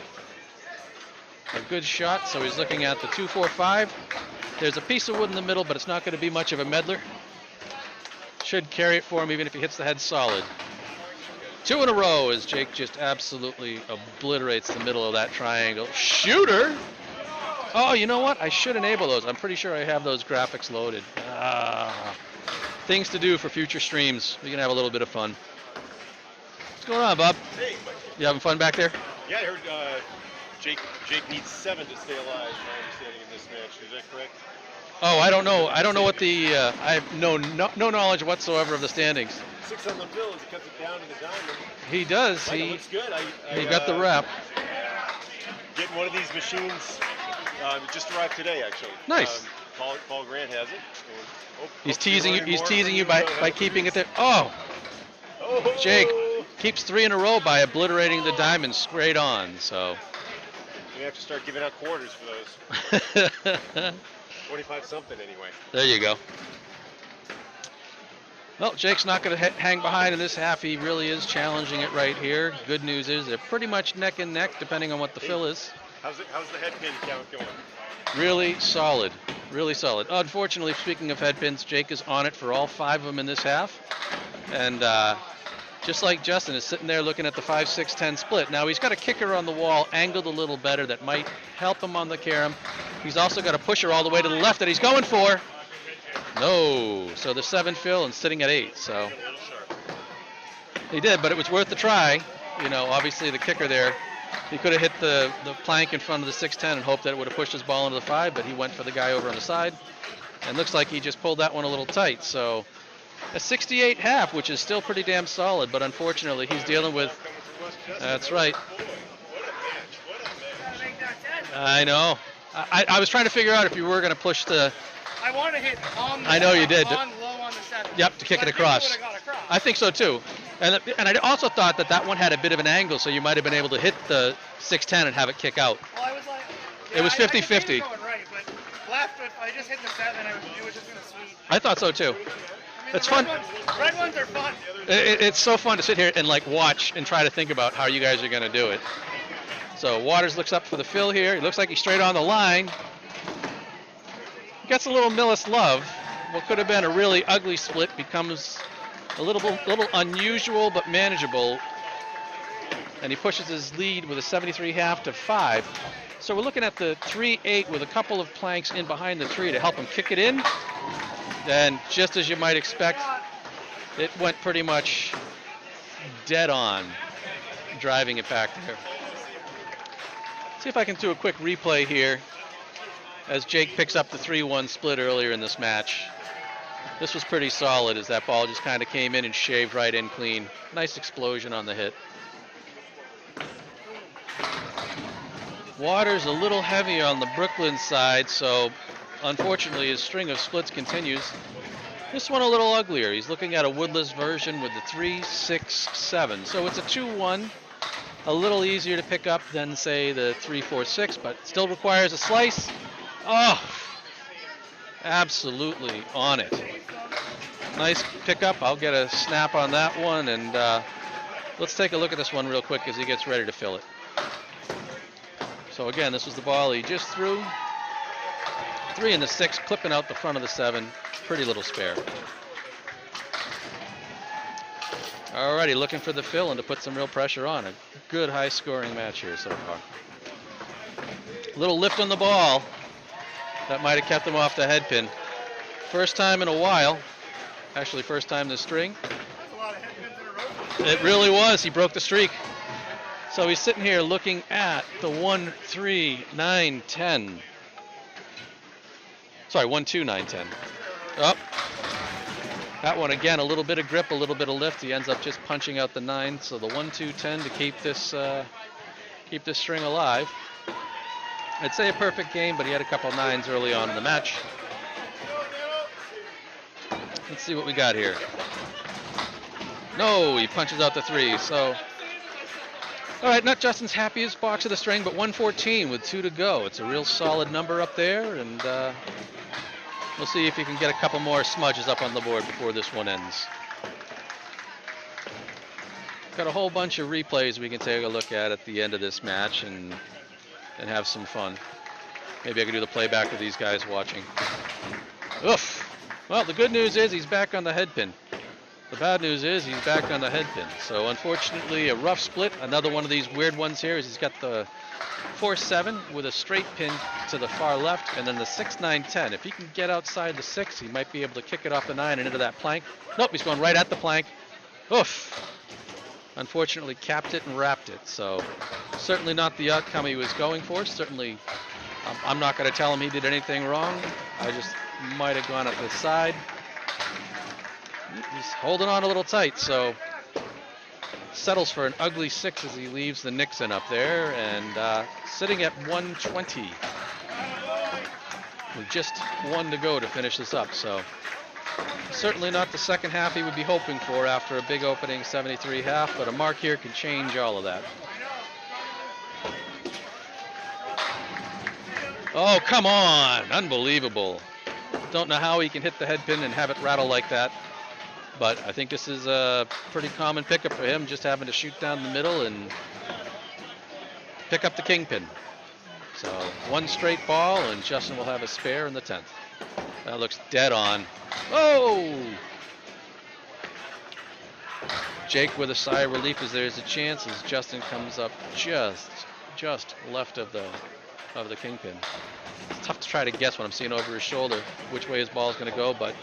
A good shot. So he's looking at the 2, 4, 5. There's a piece of wood in the middle, but it's not going to be much of a meddler. Should carry it for him even if he hits the head solid. 2 in a row as Jake just absolutely obliterates the middle of that triangle. Shooter! Oh, you know what? I should enable those. I'm pretty sure I have those graphics loaded. Things to do for future streams. We can have a little bit of fun. What's going on, Bob? Hey. You having fun back there? Yeah, I heard Jake needs 7 to stay alive, my understanding in this match. Is that correct? Oh, I don't know. I don't know what the... I have no knowledge whatsoever of the standings. 6 on the bill as he cuts it down to the diamond. He does. He looks good. He got the rep. Getting one of these machines. It just arrived today, actually. Nice. Paul Grant has it. He's teasing you. He's teasing you by keeping it there. Oh, Jake keeps 3 in a row by obliterating the diamond straight on. So we have to start giving out quarters for those. 25 something anyway. There you go. Well, Jake's not going to hang behind in this half. He really is challenging it right here. Good news is they're pretty much neck and neck, depending on what the fill is. How's the head pin count going? Really solid. Really solid. Unfortunately, speaking of head pins, Jake is on it for all 5 of them in this half. And just like Justin is sitting there looking at the 5-6-10 split. Now he's got a kicker on the wall angled a little better that might help him on the carom. He's also got a pusher all the way to the left that he's going for. No. So the 7 fill and sitting at 8. So he did, but it was worth the try. You know, obviously the kicker there, he could have hit the plank in front of the 6-10 and hoped that it would have pushed his ball into the 5, but he went for the guy over on the side. And looks like he just pulled that one a little tight. So a 68 half, which is still pretty damn solid, but unfortunately he's dealing with, that's right. I know. I was trying to figure out if you were going to push the, I want to hit on the I know you did. low on the 7. Yep, to kick it across. I think so too. And I also thought that one had a bit of an angle, so you might have been able to hit the 6-10 and have it kick out. Well, I was like, It was 50-50. Right, but left, if I just hit the 7, it was just going to sweep. I thought so too. I mean, It's fun. Red ones are fun. It's so fun to sit here and like watch and try to think about how you guys are going to do it. So Waters looks up for the fill here. He looks like he's straight on the line. Gets a little Millis love. What could have been a really ugly split becomes a little unusual but manageable. And he pushes his lead with a 73 half to 5. So we're looking at the 3-8 with a couple of planks in behind the tree to help him kick it in. And just as you might expect, it went pretty much dead on, driving it back there. See if I can do a quick replay here as Jake picks up the 3-1 split earlier in this match. This was pretty solid as that ball just kind of came in and shaved right in clean. Nice explosion on the hit. Waters a little heavy on the Brooklyn side, so unfortunately his string of splits continues. This one a little uglier. He's looking at a woodless version with the 3-6-7. So it's a 2-1. A little easier to pick up than, say, the 3-4-6, but still requires a slice. Oh, absolutely on it. Nice pickup. I'll get a snap on that one, and let's take a look at this one real quick as he gets ready to fill it. So again, this was the ball he just threw. 3 and the 6, clipping out the front of the 7. Pretty little spare. Alrighty, looking for the fill and to put some real pressure on. A good high-scoring match here so far. Little lift on the ball. That might have kept him off the head pin. First time in a while. Actually, first time this string. That's a lot of head pins in a row. It really was. He broke the streak. So he's sitting here looking at the 1-3-9-10. Sorry, 1-2-9-10. Up. That one again, a little bit of grip, a little bit of lift. He ends up just punching out the 9. So the 1-2-10 to keep this string alive. I'd say a perfect game, but he had a couple 9s early on in the match. Let's see what we got here. No, he punches out the 3. So, all right, not Justin's happiest box of the string, but 114 with 2 to go. It's a real solid number up there, and we'll see if he can get a couple more smudges up on the board before this one ends. Got a whole bunch of replays we can take a look at the end of this match and have some fun. Maybe I could do the playback with these guys watching. Oof. Well, the good news is he's back on the head pin. The bad news is he's back on the head pin. So unfortunately, a rough split. Another one of these weird ones here is he's got the 4-7 with a straight pin to the far left, and then the 6-9-10. If he can get outside the 6, he might be able to kick it off the 9 and into that plank. Nope, he's going right at the plank. Oof. Unfortunately, capped it and wrapped it. So certainly not the outcome he was going for. Certainly, I'm not going to tell him he did anything wrong. I just might have gone at the side. He's holding on a little tight, so settles for an ugly 6 as he leaves the Nixon up there, and sitting at 120 with just 1 to go to finish this up. So certainly not the second half he would be hoping for after a big opening 73 half, but a mark here can change all of that. Oh, come on, unbelievable. Don't know how he can hit the head pin and have it rattle like that. But I think this is a pretty common pickup for him, just having to shoot down the middle and pick up the kingpin. So one straight ball, and Justin will have a spare in the 10th. That looks dead on. Oh! Jake with a sigh of relief as there's a chance as Justin comes up just left of the kingpin. It's tough to try to guess when I'm seeing over his shoulder which way his ball is going to go, but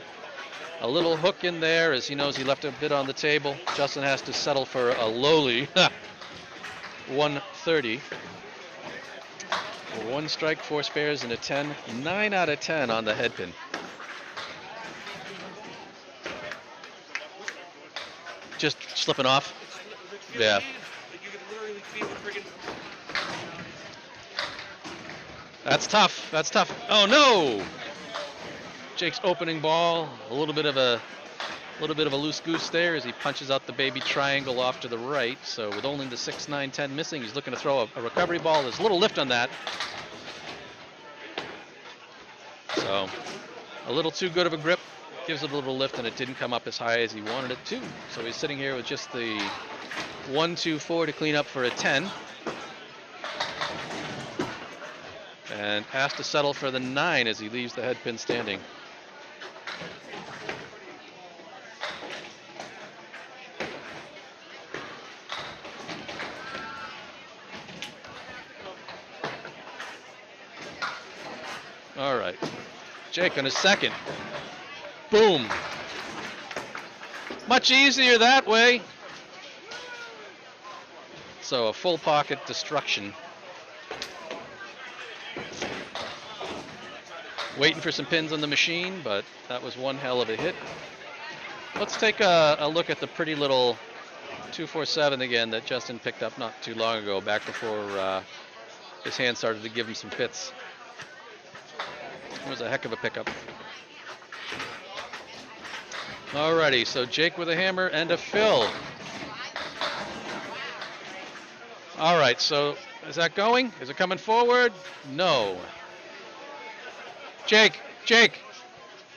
a little hook in there as he knows he left a bit on the table. Justin has to settle for a lowly 130. One strike, 4 spares, and a 10. 9 out of 10 on the head pin. Just slipping off. Yeah. That's tough. That's tough. Oh no! Jake's opening ball, a little bit of a loose goose there as he punches out the baby triangle off to the right. So with only the 6, 9, 10 missing, he's looking to throw a recovery ball. There's a little lift on that. So a little too good of a grip. Gives it a little lift, and it didn't come up as high as he wanted it to. So he's sitting here with just the 1, 2, 4 to clean up for a 10. And has to settle for the 9 as he leaves the head pin standing. All right. Jake on his second. Boom. Much easier that way. So a full pocket destruction. Waiting for some pins on the machine, but that was one hell of a hit. Let's take a look at the pretty little 247 again that Justin picked up not too long ago, back before his hand started to give him some fits. It was a heck of a pickup. Alrighty, so Jake with a hammer and a fill. All right, so is that going? Is it coming forward? No. Jake,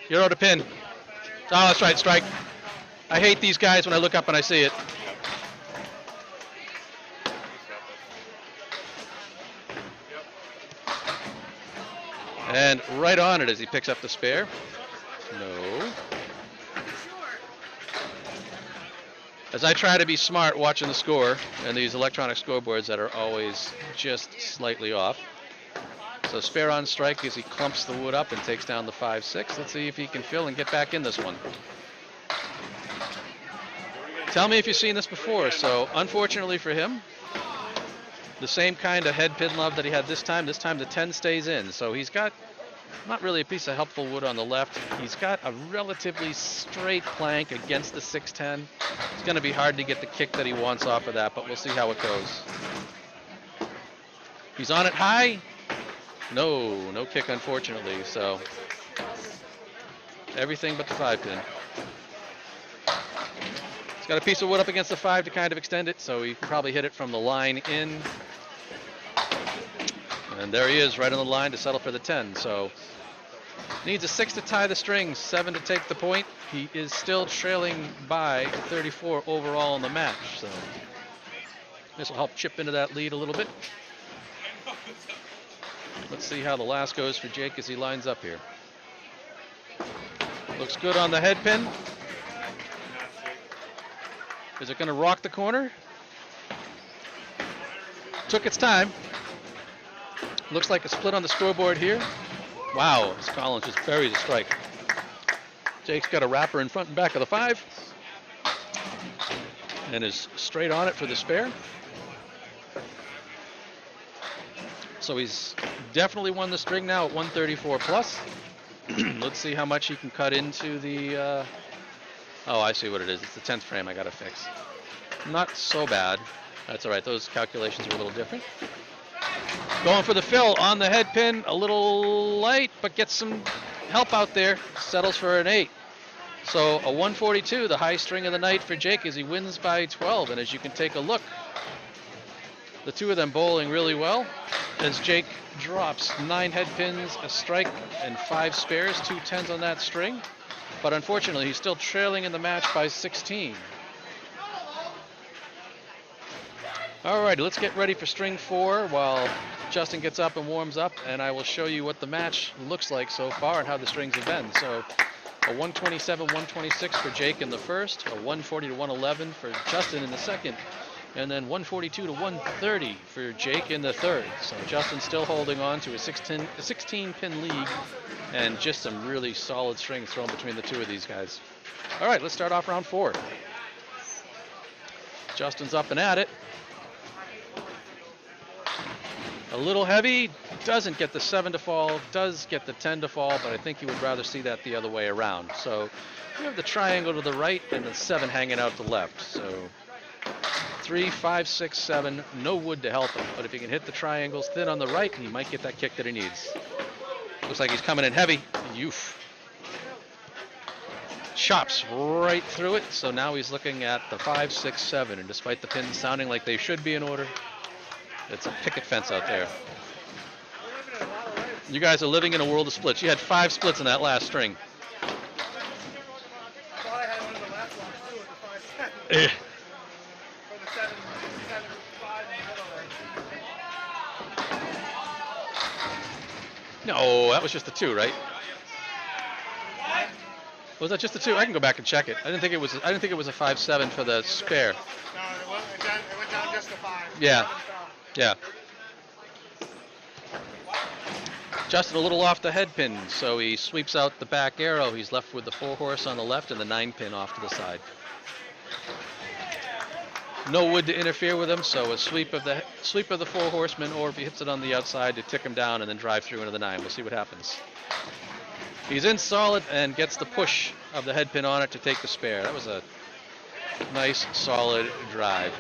you're out of pin. Oh, that's right, strike. I hate these guys when I look up and I see it. And right on it as he picks up the spare. No. As I try to be smart watching the score and these electronic scoreboards that are always just slightly off. So spare on strike as he clumps the wood up and takes down the 5-6. Let's see if he can fill and get back in this one. Tell me if you've seen this before. So unfortunately for him, the same kind of head pin love that he had this time. This time the 10 stays in. So he's got not really a piece of helpful wood on the left. He's got a relatively straight plank against the 610. It's going to be hard to get the kick that he wants off of that, but we'll see how it goes. He's on it high. No kick, unfortunately. So everything but the 5-pin. He's got a piece of wood up against the 5 to kind of extend it, so he can probably hit it from the line in. And there he is, right on the line to settle for the 10. So needs a 6 to tie the string, 7 to take the point. He is still trailing by 34 overall in the match. So this will help chip into that lead a little bit. Let's see how the last goes for Jake as he lines up here. Looks good on the head pin. Is it going to rock the corner? Took its time. Looks like a split on the scoreboard here. Wow, as Collins just buries a strike. Jake's got a wrapper in front and back of the 5. And is straight on it for the spare. So he's definitely won the string now at 134 plus. Let's see how much he can cut into the... oh, I see what it is. It's the 10th frame I got to fix. Not so bad. That's all right. Those calculations are a little different. Going for the fill on the head pin. A little light, but gets some help out there. Settles for an 8. So a 142, the high string of the night for Jake as he wins by 12. And as you can take a look, the two of them bowling really well as Jake drops 9 head pins, a strike, and 5 spares, 2 10s on that string. But unfortunately, he's still trailing in the match by 16. All right, let's get ready for string 4 while Justin gets up and warms up, and I will show you what the match looks like so far and how the strings have been. So a 127, 126 for Jake in the first, a 140 to 111 for Justin in the second, and then 142 to 130 for Jake in the third. So Justin's still holding on to a 16-pin lead, and just some really solid strings thrown between the two of these guys. All right, let's start off round 4. Justin's up and at it. A little heavy, doesn't get the 7 to fall, does get the 10 to fall, but I think he would rather see that the other way around. So you have the triangle to the right and the 7 hanging out to the left. So 3, 5, 6, 7, no wood to help him. But if he can hit the triangles thin on the right, he might get that kick that he needs. Looks like he's coming in heavy. Oof. Chops right through it. So now he's looking at the 5, 6, 7. And despite the pins sounding like they should be in order, it's a picket fence out there. You guys are living in a world of splits. You had 5 splits in that last string. I thought I had one of the last ones too with the 5, 7. Eh. Or the 7, 7, 5 in the middle there. No, that was just a 2, right? Was that just a 2? I can go back and check it. I didn't think it was. I didn't think it was a 5-7 for the spare. No, it went down just to 5. Yeah. Yeah. Justin a little off the head pin, so he sweeps out the back arrow. He's left with the 4-horse on the left and the 9-pin off to the side. No wood to interfere with him, so a sweep of the 4-horseman, or if he hits it on the outside, to tick him down and then drive through into the 9. We'll see what happens. He's in solid and gets the push of the head pin on it to take the spare. That was a nice, solid drive.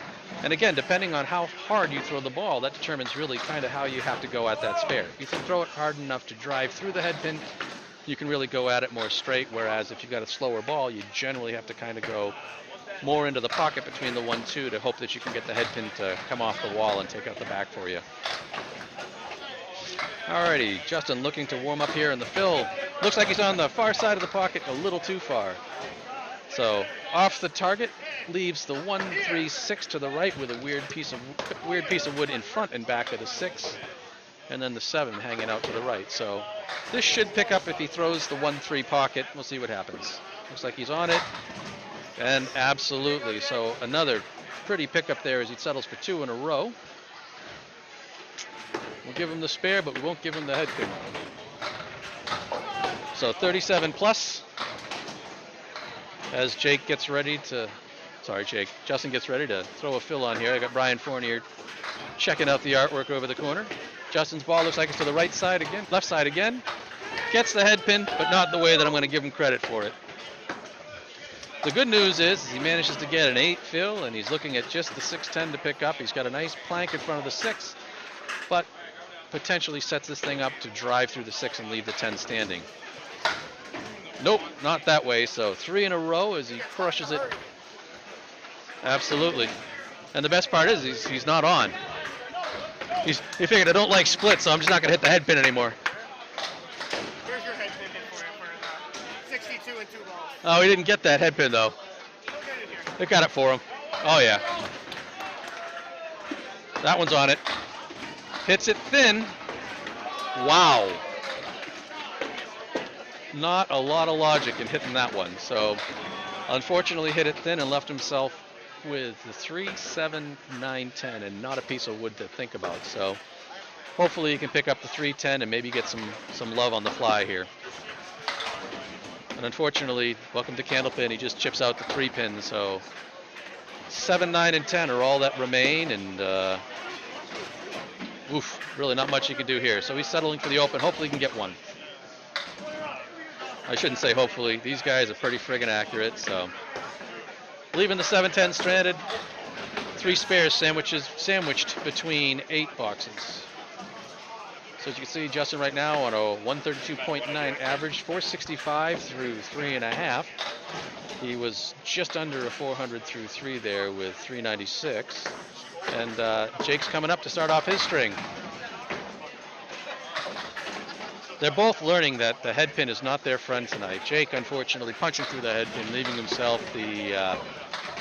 And again, depending on how hard you throw the ball, that determines really kind of how you have to go at that spare. If you can throw it hard enough to drive through the head pin, you can really go at it more straight, whereas if you've got a slower ball, you generally have to kind of go more into the pocket between the 1-2 to hope that you can get the head pin to come off the wall and take out the back for you. Alrighty, Justin looking to warm up here in the fill. Looks like he's on the far side of the pocket, a little too far. So off the target, leaves the 1-3-6 to the right with a weird piece of wood in front and back of the 6, and then the 7 hanging out to the right. So this should pick up if he throws the 1-3 pocket. We'll see what happens. Looks like he's on it, and absolutely. So another pretty pickup there as he settles for 2 in a row. We'll give him the spare, but we won't give him the head pin. So 37 plus. As Justin gets ready to throw a fill on here. I got Brian Fournier checking out the artwork over the corner. Justin's ball looks like it's to the left side again. Gets the head pin, but not the way that I'm going to give him credit for it. The good news is he manages to get an 8 fill, and he's looking at just the 6-10 to pick up. He's got a nice plank in front of the 6, but potentially sets this thing up to drive through the 6 and leave the 10 standing. Nope, not that way. So 3 in a row as he crushes it. Absolutely. And the best part is he's not on. He figured I don't like splits, so I'm just not going to hit the head pin anymore. Here's your head pin for 62 and 2 balls. Oh, he didn't get that head pin though. They got it for him. Oh yeah. That one's on it. Hits it thin. Wow. Not a lot of logic in hitting that one. So unfortunately hit it thin and left himself with the 3, 7, 9, 10 and not a piece of wood to think about. So hopefully he can pick up the 3, 10 and maybe get some love on the fly here. And unfortunately, welcome to Candlepin, he just chips out the 3 pins. So 7, 9, and 10 are all that remain, and really not much he can do here. So he's settling for the open. Hopefully he can get one. I shouldn't say hopefully. These guys are pretty friggin' accurate. So leaving the 7-10 stranded. 3 spares sandwiched between 8 boxes. So as you can see, Justin right now on a 132.9 average, 465 through 3.5. He was just under a 400 through 3 there with 396. And Jake's coming up to start off his string. They're both learning that the head pin is not their friend tonight. Jake, unfortunately, punching through the head pin, leaving himself the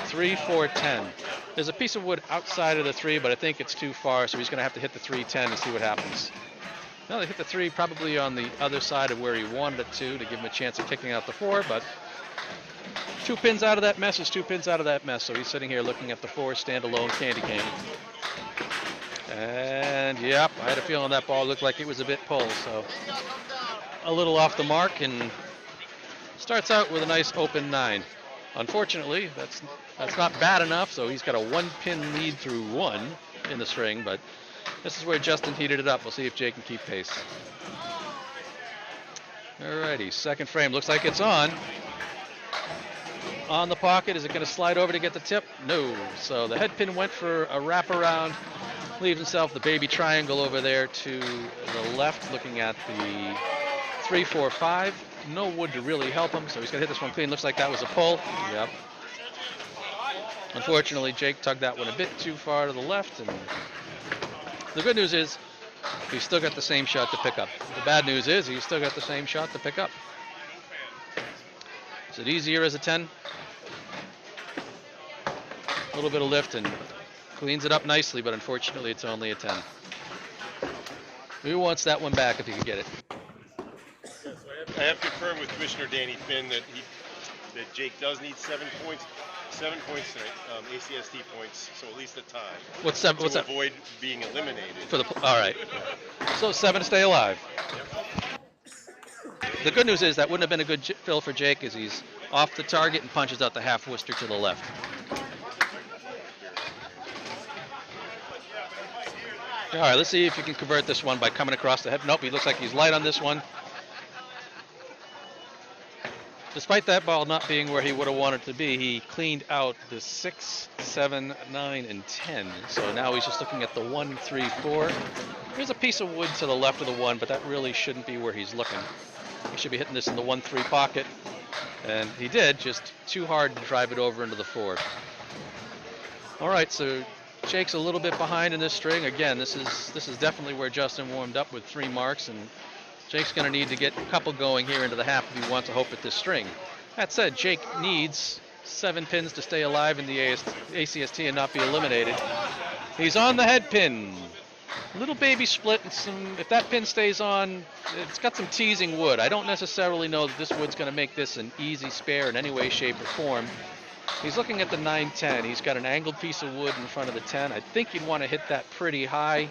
3, 4, 10. There's a piece of wood outside of the 3, but I think it's too far, so he's going to have to hit the 310 and see what happens. No, they hit the 3 probably on the other side of where he wanted it to give him a chance of kicking out the 4, but 2 pins out of that mess is 2 pins out of that mess, so he's sitting here looking at the 4 standalone candy cane. And, yep, I had a feeling that ball looked like it was a bit pulled, so a little off the mark, and starts out with a nice open 9. Unfortunately, that's not bad enough, so he's got a 1-pin lead through 1 in the string, but this is where Justin heated it up. We'll see if Jake can keep pace. Alrighty, second frame. Looks like it's on. On the pocket. Is it going to slide over to get the tip? No. So the head pin went for a wraparound. Leaves himself the baby triangle over there to the left, looking at the 3, 4, 5. No wood to really help him, so he's going to hit this one clean. Looks like that was a pull. Yep. Unfortunately, Jake tugged that one a bit too far to the left, and the good news is he's still got the same shot to pick up. The bad news is he's still got the same shot to pick up. Is it easier as a 10? A little bit of lift and cleans it up nicely, but unfortunately it's only a 10. Who wants that one back if he can get it? I have confirmed with Commissioner Danny Finn that Jake does need 7 points. 7 points tonight, ACST points, so at least a tie. What's 7? What's to that? avoid being eliminated. For the all right. So 7 to stay alive. The good news is that wouldn't have been a good fill for Jake, as he's off the target and punches out the half Worcester to the left. All right, let's see if you can convert this one by coming across the head. Nope, he looks like he's light on this one. Despite that ball not being where he would have wanted to be, he cleaned out the 6, 7, 9, and 10. So now he's just looking at the 1, 3, 4. There's a piece of wood to the left of the 1, but that really shouldn't be where he's looking. He should be hitting this in the 1, 3 pocket. And he did, just too hard to drive it over into the 4. All right, so Jake's a little bit behind in this string. Again, this is definitely where Justin warmed up with 3 marks, and Jake's going to need to get a couple going here into the half if he wants to hope at this string. That said, Jake needs 7 pins to stay alive in the ACST and not be eliminated. He's on the head pin. Little baby split, and if that pin stays on, it's got some teasing wood. I don't necessarily know that this wood's going to make this an easy spare in any way, shape, or form. He's looking at the 9-10. He's got an angled piece of wood in front of the 10. I think you'd want to hit that pretty high.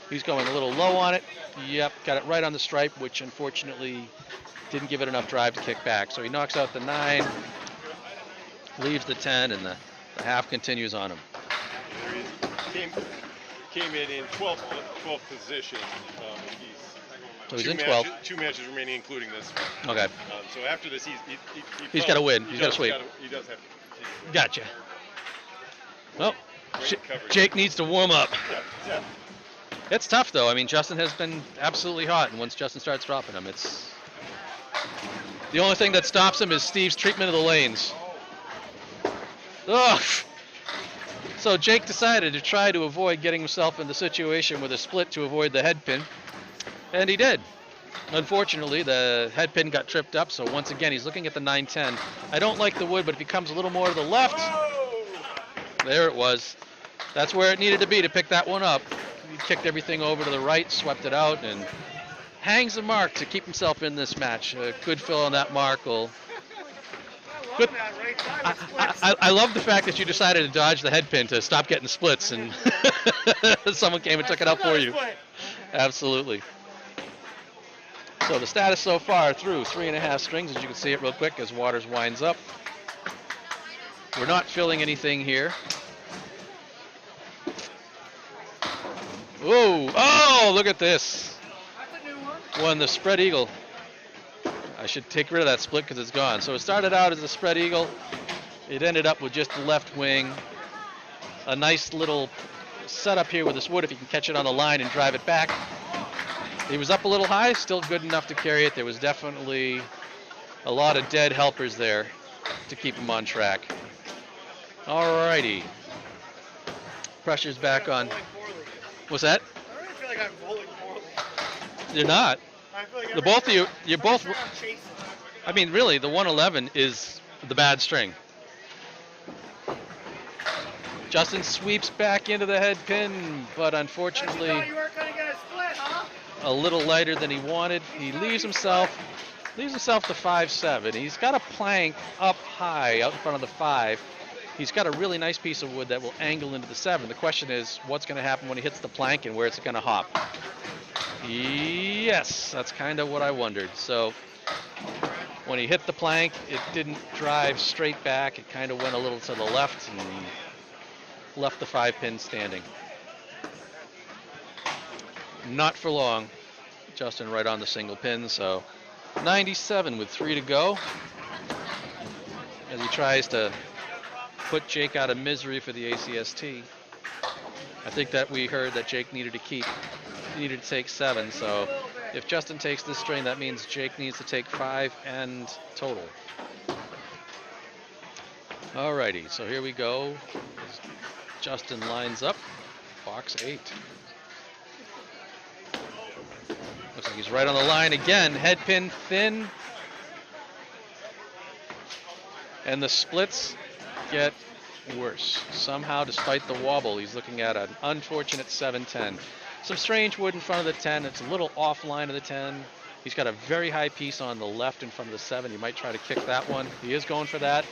He's going a little low on it. Yep, got it right on the stripe, which unfortunately didn't give it enough drive to kick back. So he knocks out the 9, leaves the 10, and the half continues on him. Came in 12th position. So he's in 12. 2 matches remaining, including this one. Okay. So after this, he's got to win. He's got to sweep. He does have to. Gotcha. Well, Jake needs to warm up. Yeah. It's tough, though. I mean, Justin has been absolutely hot, and once Justin starts dropping him, it's... The only thing that stops him is Steve's treatment of the lanes. Ugh! So Jake decided to try to avoid getting himself in the situation with a split to avoid the head pin, and he did. Unfortunately, the head pin got tripped up, so once again, he's looking at the 9-10. I don't like the wood, but if he comes a little more to the left, there it was. That's where it needed to be to pick that one up. He kicked everything over to the right, swept it out, and hangs a mark to keep himself in this match. A good fill on that mark will... Good. I love the fact that you decided to dodge the head pin to stop getting splits, and someone came and took it out for you. Absolutely. So the status so far through 3.5 strings, as you can see it real quick as Waters winds up. We're not filling anything here. Whoa! Oh, look at this. Won the spread eagle. I should take rid of that split because it's gone. So it started out as a spread eagle. It ended up with just the left wing. A nice little setup here with this wood if you can catch it on the line and drive it back. He was up a little high, still good enough to carry it. There was definitely a lot of dead helpers there to keep him on track. Alrighty. Pressure's back on. What's that? I really feel like I'm bowling poorly. You're not. I feel like The both of you, you're both. I'm chasing. I mean, really, the 111 is the bad string. Justin sweeps back into the head pin, but You unfortunately weren't gonna get a split, huh? a little lighter than he wanted. He leaves himself to 5-7. He's got a plank up high out in front of the 5. He's got a really nice piece of wood that will angle into the 7. The question is, what's going to happen when he hits the plank and where it's going to hop? Yes, that's kind of what I wondered. So when he hit the plank, it didn't drive straight back. It kind of went a little to the left and left the 5-pin standing. Not for long. Justin right on the single pin, so 97 with 3 to go. As he tries to put Jake out of misery for the ACST. I think that we heard that Jake needed to take 7, so if Justin takes this string, that means Jake needs to take 5 and total. Alrighty, so here we go. Justin lines up, box 8. Looks like he's right on the line again. Head pin thin. And the splits get worse. Somehow, despite the wobble, he's looking at an unfortunate 7-10. Some strange wood in front of the 10. It's a little offline of the 10. He's got a very high piece on the left in front of the 7. He might try to kick that one. He is going for that.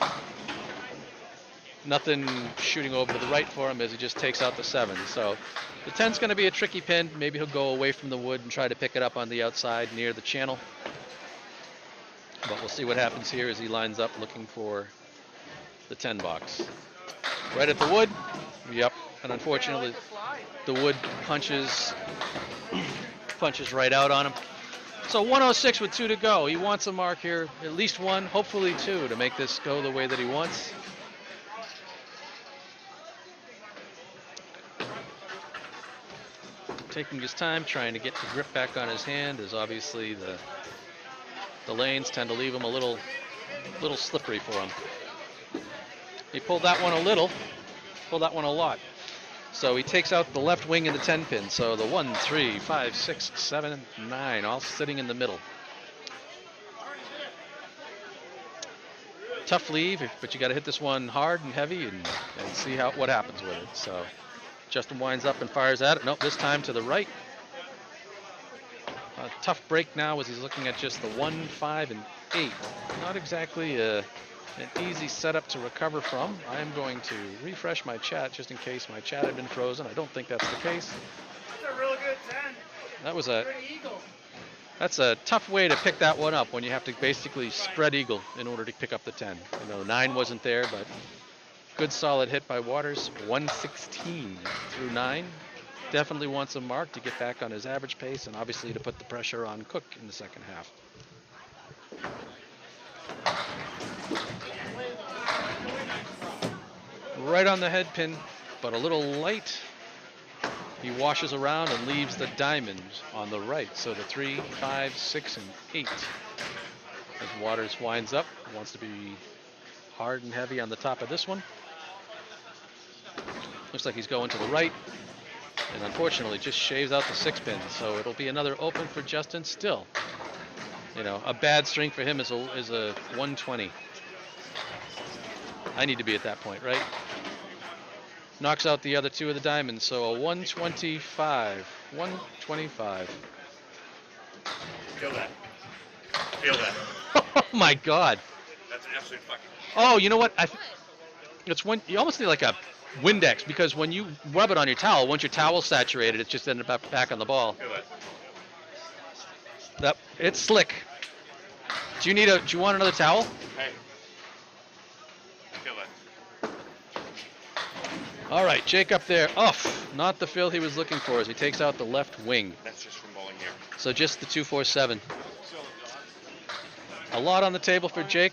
Nothing shooting over to the right for him as he just takes out the 7. So the 10's going to be a tricky pin. Maybe he'll go away from the wood and try to pick it up on the outside near the channel. But we'll see what happens here as he lines up looking for the 10 box. Right at the wood. Yep. And unfortunately, the wood punches right out on him. So 106 with 2 to go. He wants a mark here, at least 1, hopefully 2, to make this go the way that he wants. Taking his time, trying to get the grip back on his hand, as obviously the lanes tend to leave him a little slippery for him. He pulled that one a lot. So he takes out the left wing in the 10 pin. So the 1, 3, 5, 6, 7, 9, all sitting in the middle. Tough leave, but you got to hit this one hard and heavy and see what happens with it. So Justin winds up and fires at it. Nope, this time to the right. A tough break now as he's looking at just the 1, 5, and 8. Not exactly an easy setup to recover from. I'm going to refresh my chat just in case my chat had been frozen. I don't think that's the case. That's a real good 10. That was Good eagle. That's a tough way to pick that one up when you have to basically spread eagle in order to pick up the 10. 9 wasn't there, but good solid hit by Waters. 116 through 9. Definitely wants a mark to get back on his average pace and obviously to put the pressure on Cook in the second half. Right on the head pin, but a little light. He washes around and leaves the diamond on the right. So the 3, 5, 6, and 8. As Waters winds up, wants to be hard and heavy on the top of this one. Looks like he's going to the right. And unfortunately just shaves out the 6 pin. So it'll be another open for Justin still. A bad string for him is a 120. I need to be at that point, right? Knocks out the other 2 of the diamonds, so a 125. 125. Feel that. Feel that. Oh my God. That's an absolute fucking. Oh, you know what? It's when you almost need like a Windex, because when you rub it on your towel, once your towel's saturated, it's just ended up back on the ball. Feel that. It's slick. Do you want another towel? Hey. Feel that. All right, Jake up there. Off. Not the fill he was looking for as he takes out the left wing. That's just from bowling here. So just the 247. A lot on the table for Jake.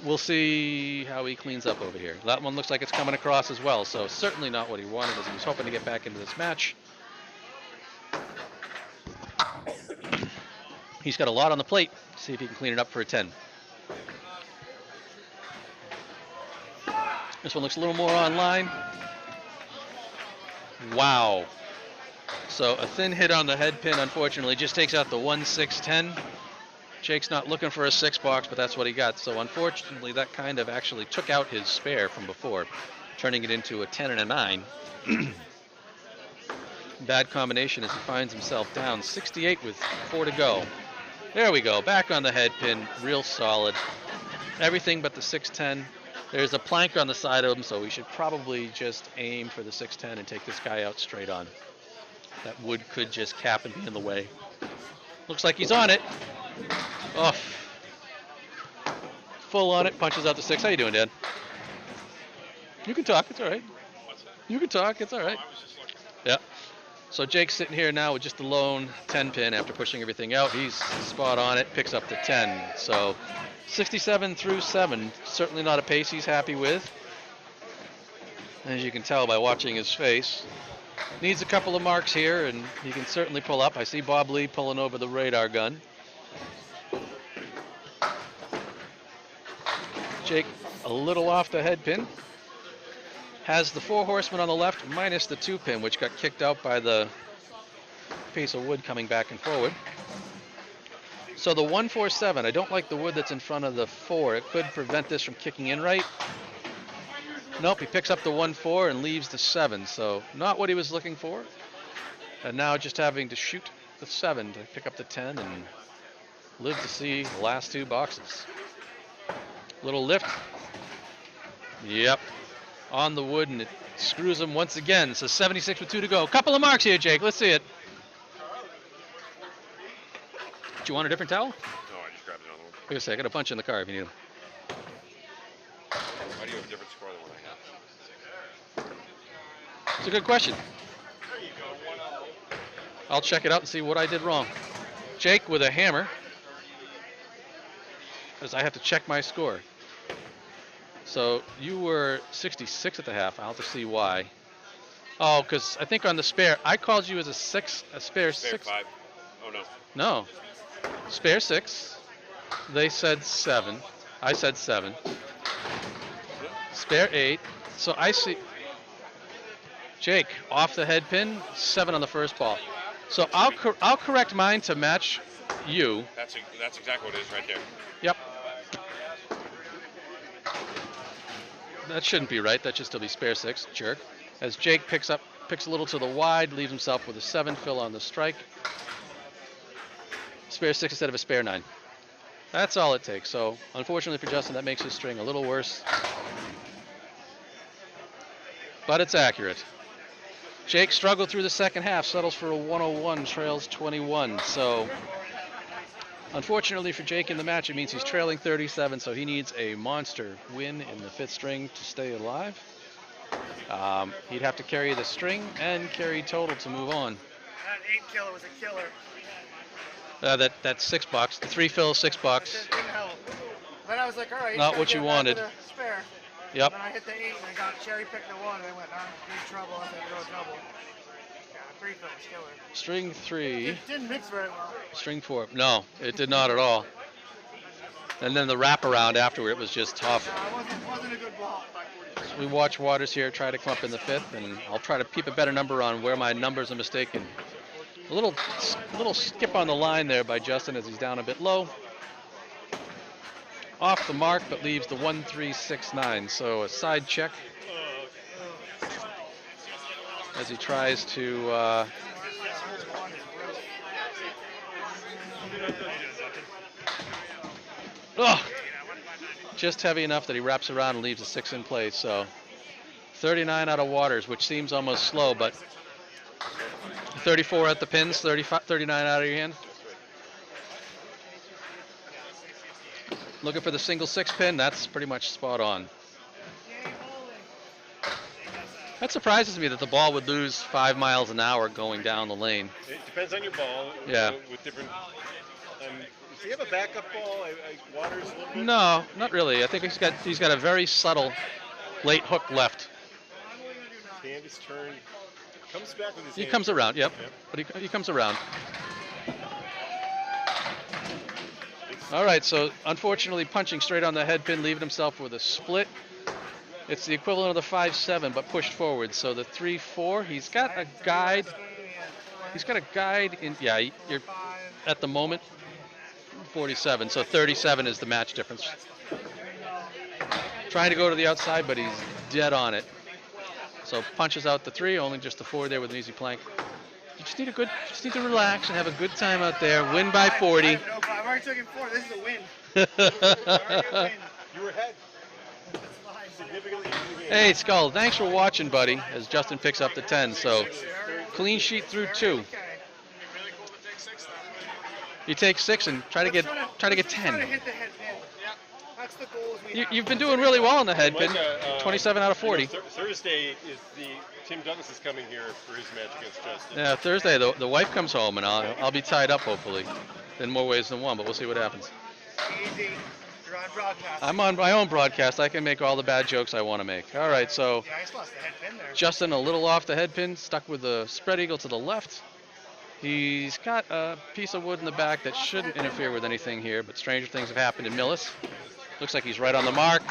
We'll see how he cleans up over here. That one looks like it's coming across as well, so certainly not what he wanted as he was hoping to get back into this match. He's got a lot on the plate. See if he can clean it up for a 10. This one looks a little more online. Wow. So a thin hit on the head pin, unfortunately, just takes out the 1, 6, 10. Jake's not looking for a 6 box, but that's what he got. So unfortunately, that kind of actually took out his spare from before. turning it into a 10 and a 9. Bad combination as he finds himself down 68 with 4 to go. There we go, back on the head pin, real solid. Everything but the 610. There's a plank on the side of him, so we should probably just aim for the 610 and take this guy out straight on. That wood could just cap and be in the way. Looks like he's on it. Oh, full on it, punches out the 6. How you doing, Dad? You can talk, it's all right. You can talk, it's all right. Yeah. So Jake's sitting here now with just the lone 10 pin after pushing everything out. He's spot on it, picks up the 10. So 67 through 7, certainly not a pace he's happy with. As you can tell by watching his face. Needs a couple of marks here, and he can certainly pull up. I see Bob Lee pulling over the radar gun. Jake a little off the head pin. Has the 4 horsemen on the left minus the 2 pin, which got kicked out by the piece of wood coming back and forward. So the 147, I don't like the wood that's in front of the 4. It could prevent this from kicking in right. Nope, he picks up the 1-4 and leaves the 7, so not what he was looking for. And now just having to shoot the 7 to pick up the 10 and live to see the last 2 boxes. Little lift. Yep. On the wood, and it screws him once again. So 76 with 2 to go. Couple of marks here, Jake. Let's see it. Do you want a different towel? No, I just grabbed another one. Wait a second. I got a bunch in the car if you need them. Why do you have a different score than what I have? It's a good question. I'll check it out and see what I did wrong. Jake with a hammer, because I have to check my score. So you were 66 at the half. I'll have to see why. Oh, because I think on the spare, I called you as a spare 6. 5. Oh, no. No. Spare 6. They said 7. I said 7. Spare 8. So I see. Jake, off the head pin, 7 on the first ball. So I'll correct mine to match you. That's exactly what it is right there. Yep. That shouldn't be right. That should still be spare 6, jerk. As Jake picks a little to the wide, leaves himself with a 7 fill on the strike. Spare 6 instead of a spare 9. That's all it takes. So unfortunately for Justin, that makes his string a little worse. But it's accurate. Jake struggled through the second half, settles for a 101, trails 21. So unfortunately for Jake in the match, it means he's trailing 37, so he needs a monster win in the 5th string to stay alive. He'd have to carry the string and carry total to move on. That 8 killer was a killer. That 6 bucks, the 3 fill, 6 bucks. Didn't help. Then I was like, all right. Not what you wanted. Spare. Yep. Then I hit the 8 and I got cherry picked the 1 and I went, I'm in big trouble. I said, throw double. Yeah, 3 fill was killer. String 3. It didn't mix very well. String 4. No, it did not at all. And then the wraparound afterward, it was just tough. No, it wasn't a good ball. So we watch Waters here try to come up in the 5th, and I'll try to keep a better number on where my numbers are mistaken. A little skip on the line there by Justin as he's down a bit low. Off the mark, but leaves the 1-3-6-9. So a side check as he tries to. Just heavy enough that he wraps around and leaves a 6 in place. So 39 out of Waters, which seems almost slow, but 34 at the pins, 39 out of your hand. Looking for the single 6 pin, that's pretty much spot on. That surprises me that the ball would lose 5 miles an hour going down the lane. It depends on your ball. Yeah. With different. Does he have a backup ball? Waters a little bit? No, not really. I think he's got a very subtle late hook left. Hand is turned. Comes back with his He hand. comes around, yep. Yep. But he comes around. All right, so unfortunately punching straight on the head pin, leaving himself with a split. It's the equivalent of the 5-7, but pushed forward. So the 3-4, he's got a guide. He's got a guide in, yeah, you're at the moment 47, so 37 is the match difference. Trying to go to the outside, but he's dead on it. So punches out the 3, only just the 4 there with an easy plank. You just need just need to relax and have a good time out there. Win by 40. I have no problem. I already took him 4. This is a win. Already a win. You were ahead. That's fine. Significantly in the game. Hey, Skull, thanks for watching, buddy, as Justin picks up the 10. So clean sheet through 2. Okay. You take 6 and try to get 10. Try to hit the head pin. That's the goals we have. You've been doing really well on the head pin. 27 out of 40. Thursday is Tim Douglas is coming here for his match against Justin. Yeah, Thursday the wife comes home and I'll be tied up hopefully, in more ways than one. But we'll see what happens. Easy. You're on broadcast. I'm on my own broadcast. I can make all the bad jokes I want to make. All right, so Yeah, I just lost the head pin there. Justin a little off the head pin, stuck with the spread eagle to the left. He's got a piece of wood in the back that shouldn't interfere with anything here, but stranger things have happened in Millis. Looks like he's right on the mark.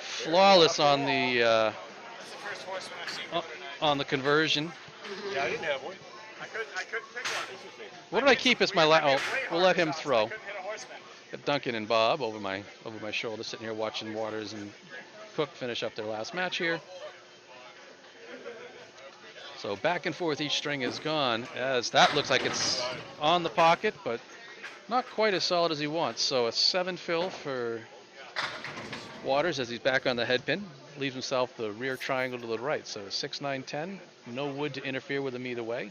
Flawless on the That's the first horseman I've seen. on the conversion. Yeah, I didn't have one. I couldn't pick one. Interesting. What did I keep as my oh, we'll let him throw. I couldn't hit a horseman. Got Duncan and Bob over my shoulder, sitting here watching Waters and Cook finish up their last match here. So back and forth, each string is gone, as that looks like it's on the pocket, but not quite as solid as he wants. So a 7 fill for Waters as he's back on the head pin. Leaves himself the rear triangle to the right. So 6, 9, 10. No wood to interfere with him either way.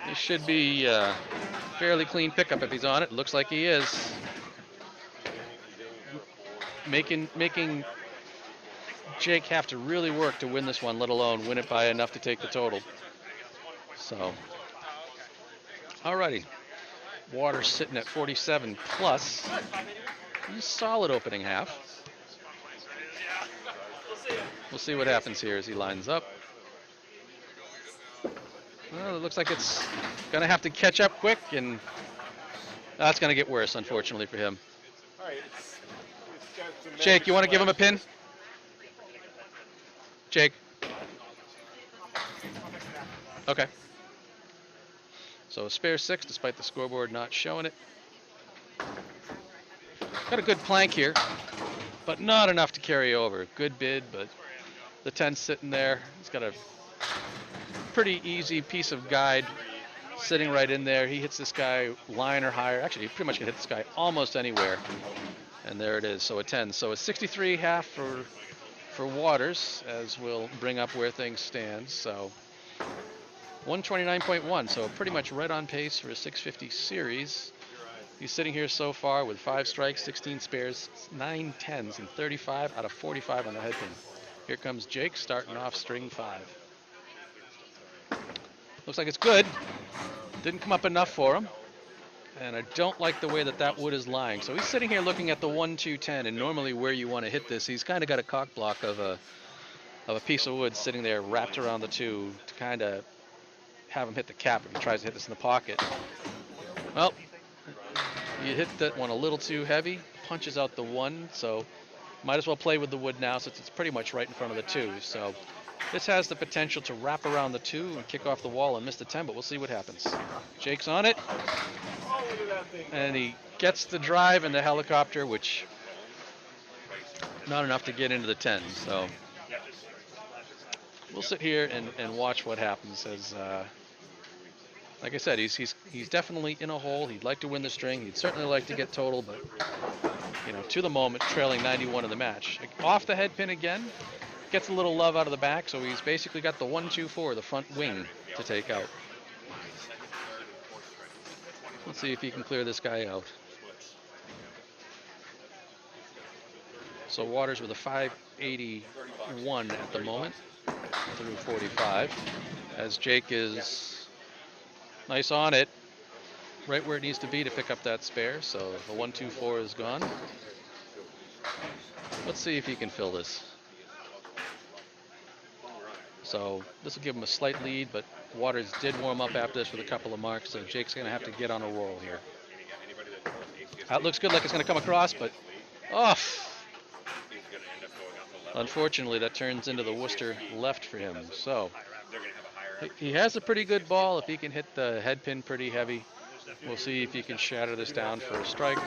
This should be fairly clean pickup if he's on it. Looks like he is. Making Jake have to really work to win this one, let alone win it by enough to take the total. So, alrighty. Waters sitting at 47 plus. Solid opening half. We'll see what happens here as he lines up. Well, it looks like it's going to have to catch up quick, and that's going to get worse, unfortunately, for him. All right. It's got some Jake, you want to give him a pin? Jake? Okay. So a spare 6, despite the scoreboard not showing it. Got a good plank here, but not enough to carry over. Good bid, but the 10's sitting there. He's got a pretty easy piece of guide sitting right in there. He hits this guy line or higher. Actually, he pretty much can hit this guy almost anywhere. And there it is, so a 10. So a 63 half for Waters, as we'll bring up where things stand. So 129.1, so pretty much right on pace for a 650 series. He's sitting here so far with 5 strikes, 16 spares, 9 10s, and 35 out of 45 on the head pin. Here comes Jake starting off string 5. Looks like it's good. Didn't come up enough for him. And I don't like the way that wood is lying. So he's sitting here looking at the 1, 2, 10, and normally where you want to hit this, he's kind of got a cock block of a piece of wood sitting there wrapped around the 2 to kind of have him hit the cap if he tries to hit this in the pocket. Well, you hit that one a little too heavy, punches out the 1, so might as well play with the wood now since it's pretty much right in front of the 2. So this has the potential to wrap around the 2 and kick off the wall and miss the 10, but we'll see what happens. Jake's on it, and he gets the drive and the helicopter, which not enough to get into the 10. So we'll sit here and watch what happens as like I said, he's definitely in a hole. He'd like to win the string. He'd certainly like to get total, but to the moment, trailing 91 in the match. Off the head pin again, gets a little love out of the back, so he's basically got the 1, 2, 4, the front wing to take out. Let's see if he can clear this guy out. So Waters with a 581 at the moment through 45, as Jake is nice on it, right where it needs to be to pick up that spare. So the 1, 2, 4 is gone. Let's see if he can fill this. So this will give him a slight lead, but Waters did warm up after this with a couple of marks, so Jake's going to have to get on a roll here. That looks good, like it's going to come across, but off. Unfortunately, that turns into the Worcester left for him. So he has a pretty good ball. If he can hit the head pin pretty heavy, we'll see if he can shatter this down for a strike.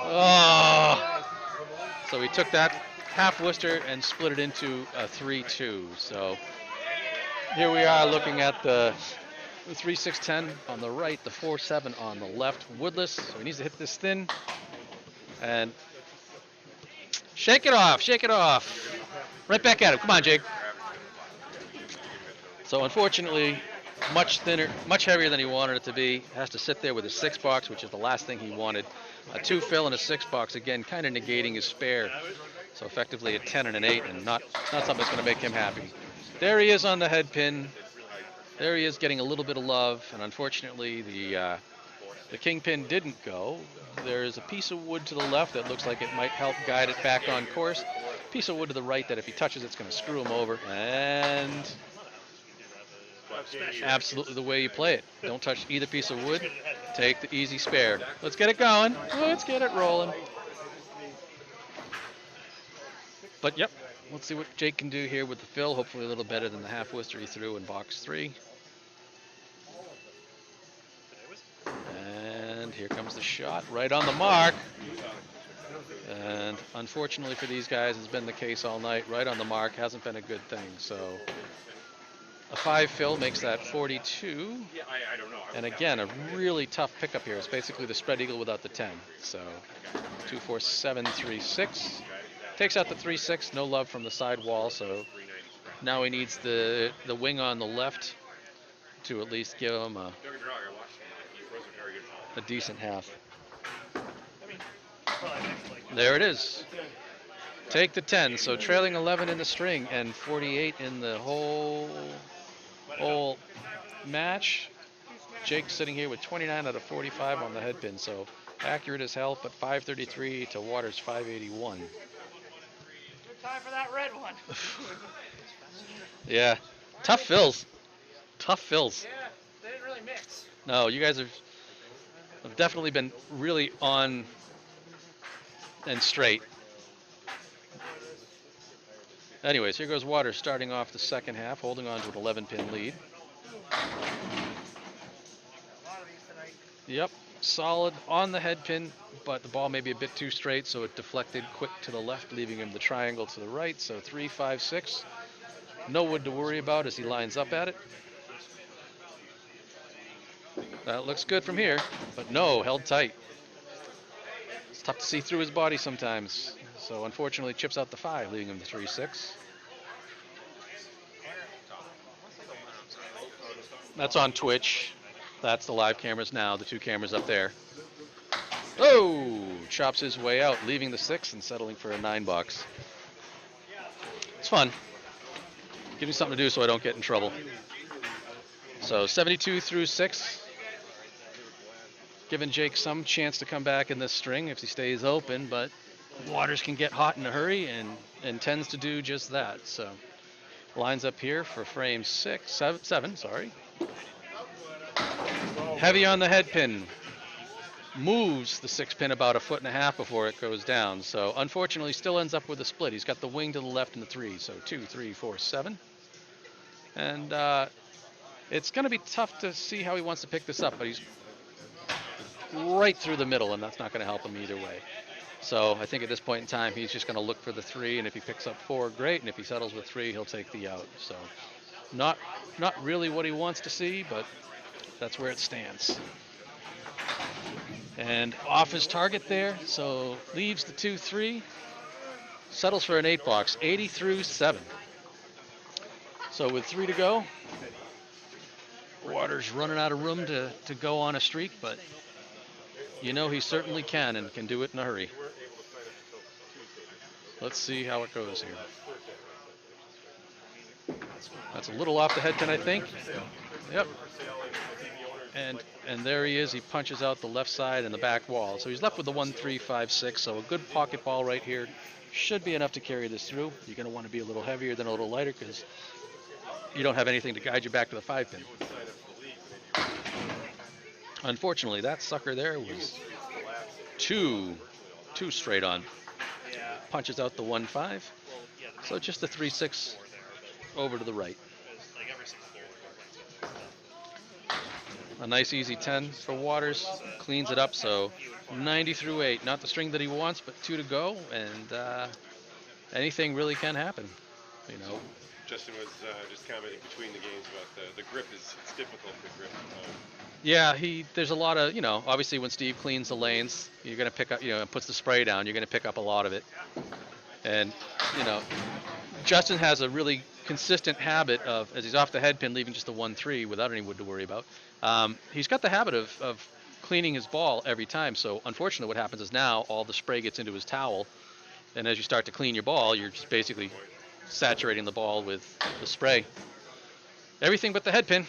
Oh! So he took that half Worcester and split it into a 3-2. So here we are looking at the 3-6-10 on the right, the 4-7 on the left. Woodless, so he needs to hit this thin and shake it off, shake it off. Right back at him. Come on, Jake. So unfortunately, much thinner, much heavier than he wanted it to be. Has to sit there with a 6-box, which is the last thing he wanted. A 2 fill and a 6-box, again, kind of negating his spare. So effectively a 10 and an 8, and not something that's going to make him happy. There he is on the head pin. There he is getting a little bit of love, and unfortunately the kingpin didn't go. There's a piece of wood to the left that looks like it might help guide it back on course. Piece of wood to the right that if he touches it's going to screw him over, and absolutely the way you play it. Don't touch either piece of wood. Take the easy spare. Let's get it going. Let's get it rolling. But yep, let's see what Jake can do here with the fill. Hopefully a little better than the half Worcester he threw in box 3. And here comes the shot, right on the mark. And unfortunately for these guys, it's been the case all night. Right on the mark hasn't been a good thing. So a 5 fill makes that 42. And again, a really tough pickup here. It's basically the spread eagle without the 10. So 2, 4, 7, 3, 6. Takes out the 3-6, no love from the side wall. So now he needs the wing on the left to at least give him a decent half. There it is. Take the 10. So trailing 11 in the string and 48 in the whole match. Jake sitting here with 29 out of 45 on the head pin. So accurate as hell, but 533 to Waters 581. Good time for that red one. Yeah. Tough fills. Tough fills. Yeah, they didn't really mix. No, you guys have definitely been really on and straight. Anyways, here goes Waters starting off the second half, holding on to an 11-pin lead. A lot of these tonight. Yep, solid on the head pin, but the ball may be a bit too straight, so it deflected quick to the left, leaving him the triangle to the right. So 3, 5, 6. No wood to worry about as he lines up at it. That looks good from here, but no, held tight. It's tough to see through his body sometimes. So unfortunately chips out the 5, leaving him the 3, 6. That's on Twitch. That's the live cameras now, the 2 cameras up there. Oh, chops his way out, leaving the 6 and settling for a 9-box. It's fun. Give me something to do so I don't get in trouble. So 72 through 6. Giving Jake some chance to come back in this string if he stays open, but Waters can get hot in a hurry and tends to do just that. So lines up here for frame 7, sorry. Heavy on the head pin. Moves the 6 pin about 1.5 feet before it goes down. So unfortunately still ends up with a split. He's got the wing to the left and the 3. So 2, 3, 4, 7. And it's going to be tough to see how he wants to pick this up, but he's right through the middle, and that's not going to help him either way. So I think at this point in time, he's just going to look for the 3, and if he picks up 4, great, and if he settles with 3, he'll take the out. So not really what he wants to see, but that's where it stands. And off his target there, so leaves the 2, 3, settles for an 8-box, 80 through 7. So with 3 to go, Waters running out of room to go on a streak, but you know he certainly can and can do it in a hurry. Let's see how it goes here. That's a little off the head pin, I think. Yep. And there he is. He punches out the left side and the back wall. So he's left with the 1, 3, 5, 6. So a good pocket ball right here should be enough to carry this through. You're going to want to be a little heavier than a little lighter because you don't have anything to guide you back to the 5 pin. Unfortunately, that sucker there was too straight on. Punches out the 1, 5. So just the 3, 6 over to the right. A nice easy 10 for Waters. Cleans it up, so 90 through 8. Not the string that he wants, but 2 to go. And anything really can happen. You know, Justin was just commenting between the games about the grip it's difficult to grip. yeah, there's a lot of, obviously when Steve cleans the lanes, you're going to pick up, and puts the spray down, you're going to pick up a lot of it. And, you know, Justin has a really consistent habit of, as he's off the head pin, leaving just a 1-3 without any wood to worry about. He's got the habit of cleaning his ball every time. So unfortunately what happens is now all the spray gets into his towel. And as you start to clean your ball, you're just basically saturating the ball with the spray. Everything but the head pin.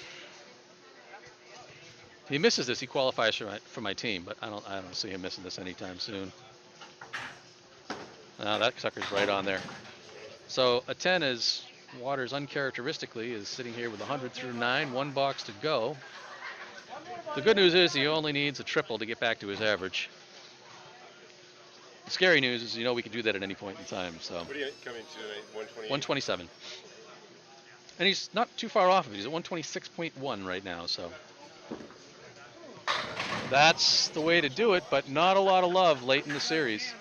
He misses this, he qualifies for my team, but I don't see him missing this anytime soon. That sucker's right on there. So a 10 is Waters uncharacteristically is sitting here with 100 through 9, 1 box to go. The good news is he only needs a triple to get back to his average. The scary news is we can do that at any point in time. So What are you coming to tonight? 128? 127. And he's not too far off of it. He's at 126.1 right now, so that's the way to do it, but not a lot of love late in the series.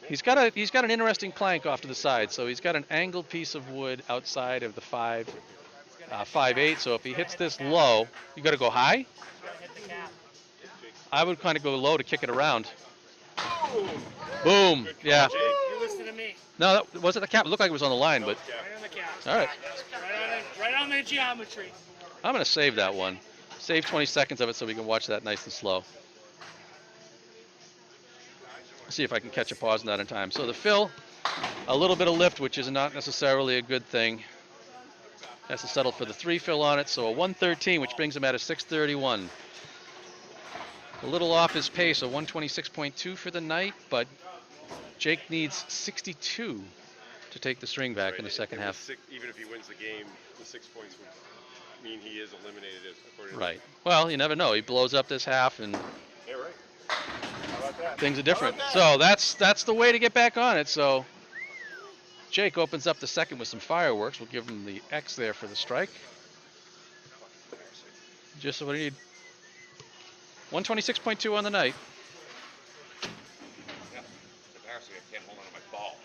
He's got an interesting plank off to the side, so he's got an angled piece of wood outside of the 5/8. So if he hits this low, you got to go high. I would kind of go low to kick it around. Boom! Yeah. You listen to me. No, that wasn't the cap. It looked like it was on the line, but Right on the cap. all right. Right on the geometry. I'm gonna save that one. Save 20 seconds of it so we can watch that nice and slow. See if I can catch a pause on that in time. So the fill, a little bit of lift, which is not necessarily a good thing. Has to settle for the 3 fill on it, so a 113, which brings him at a 631. A little off his pace, a 126.2 for the night, but Jake needs 62 to take the string back in the second half. Even if he wins the game, the 6 points would mean he is eliminated. According to Right. Well, you never know. He blows up this half and Yeah, right. How about that? things are different. So that's the way to get back on it. So Jake opens up the second with some fireworks. We'll give him the X there for the strike. Just what do you need? 126.2 on the night. Yeah. Embarrassing. I can't hold on to my ball.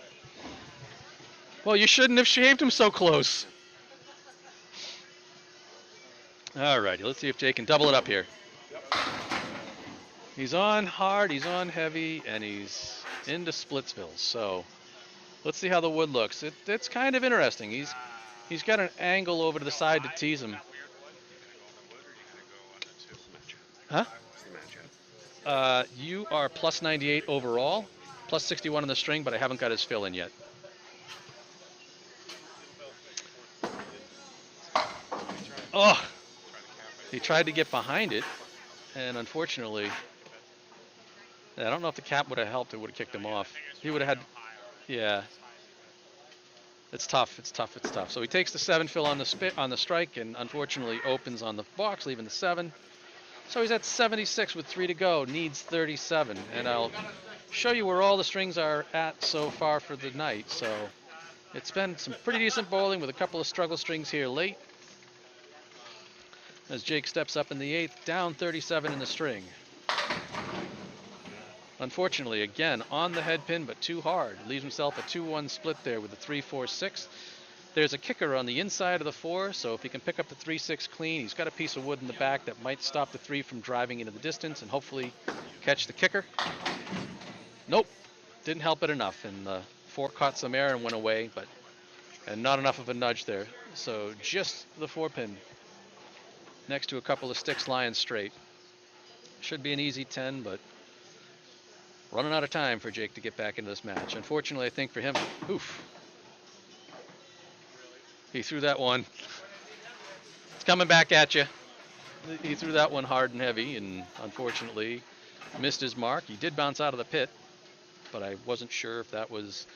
Well, you shouldn't have shaved him so close. All righty, let's see if Jake can double it up here. He's on hard, he's on heavy, and he's into Splitsville. So let's see how the wood looks. It's kind of interesting. He's got an angle over to the side to tease him. Huh? You are plus 98 overall, plus 61 on the string, but I haven't got his fill in yet. Oh, he tried to get behind it, and unfortunately, I don't know if the cap would have helped. It would have kicked him off. He would have had, yeah. It's tough. It's tough. It's tough. So he takes the 7 fill on the strike, and unfortunately opens on the box, leaving the 7. So he's at 76 with 3 to go. Needs 37, and I'll show you where all the strings are at so far for the night. So it's been some pretty decent bowling with a couple of struggle strings here late. As Jake steps up in the 8th, down 37 in the string. Unfortunately, again, on the head pin, but too hard. Leaves himself a 2-1 split there with a 3-4-6. There's a kicker on the inside of the 4, so if he can pick up the 3-6 clean, he's got a piece of wood in the back that might stop the 3 from driving into the distance and hopefully catch the kicker. Nope, didn't help it enough, and the 4 caught some air and went away, and not enough of a nudge there. So just the 4 pin next to a couple of sticks lying straight. Should be an easy 10, but running out of time for Jake to get back into this match. Unfortunately, I think for him, oof. He threw that one. It's coming back at you. He threw that one hard and heavy, and unfortunately missed his mark. He did bounce out of the pit, but I wasn't sure if that was,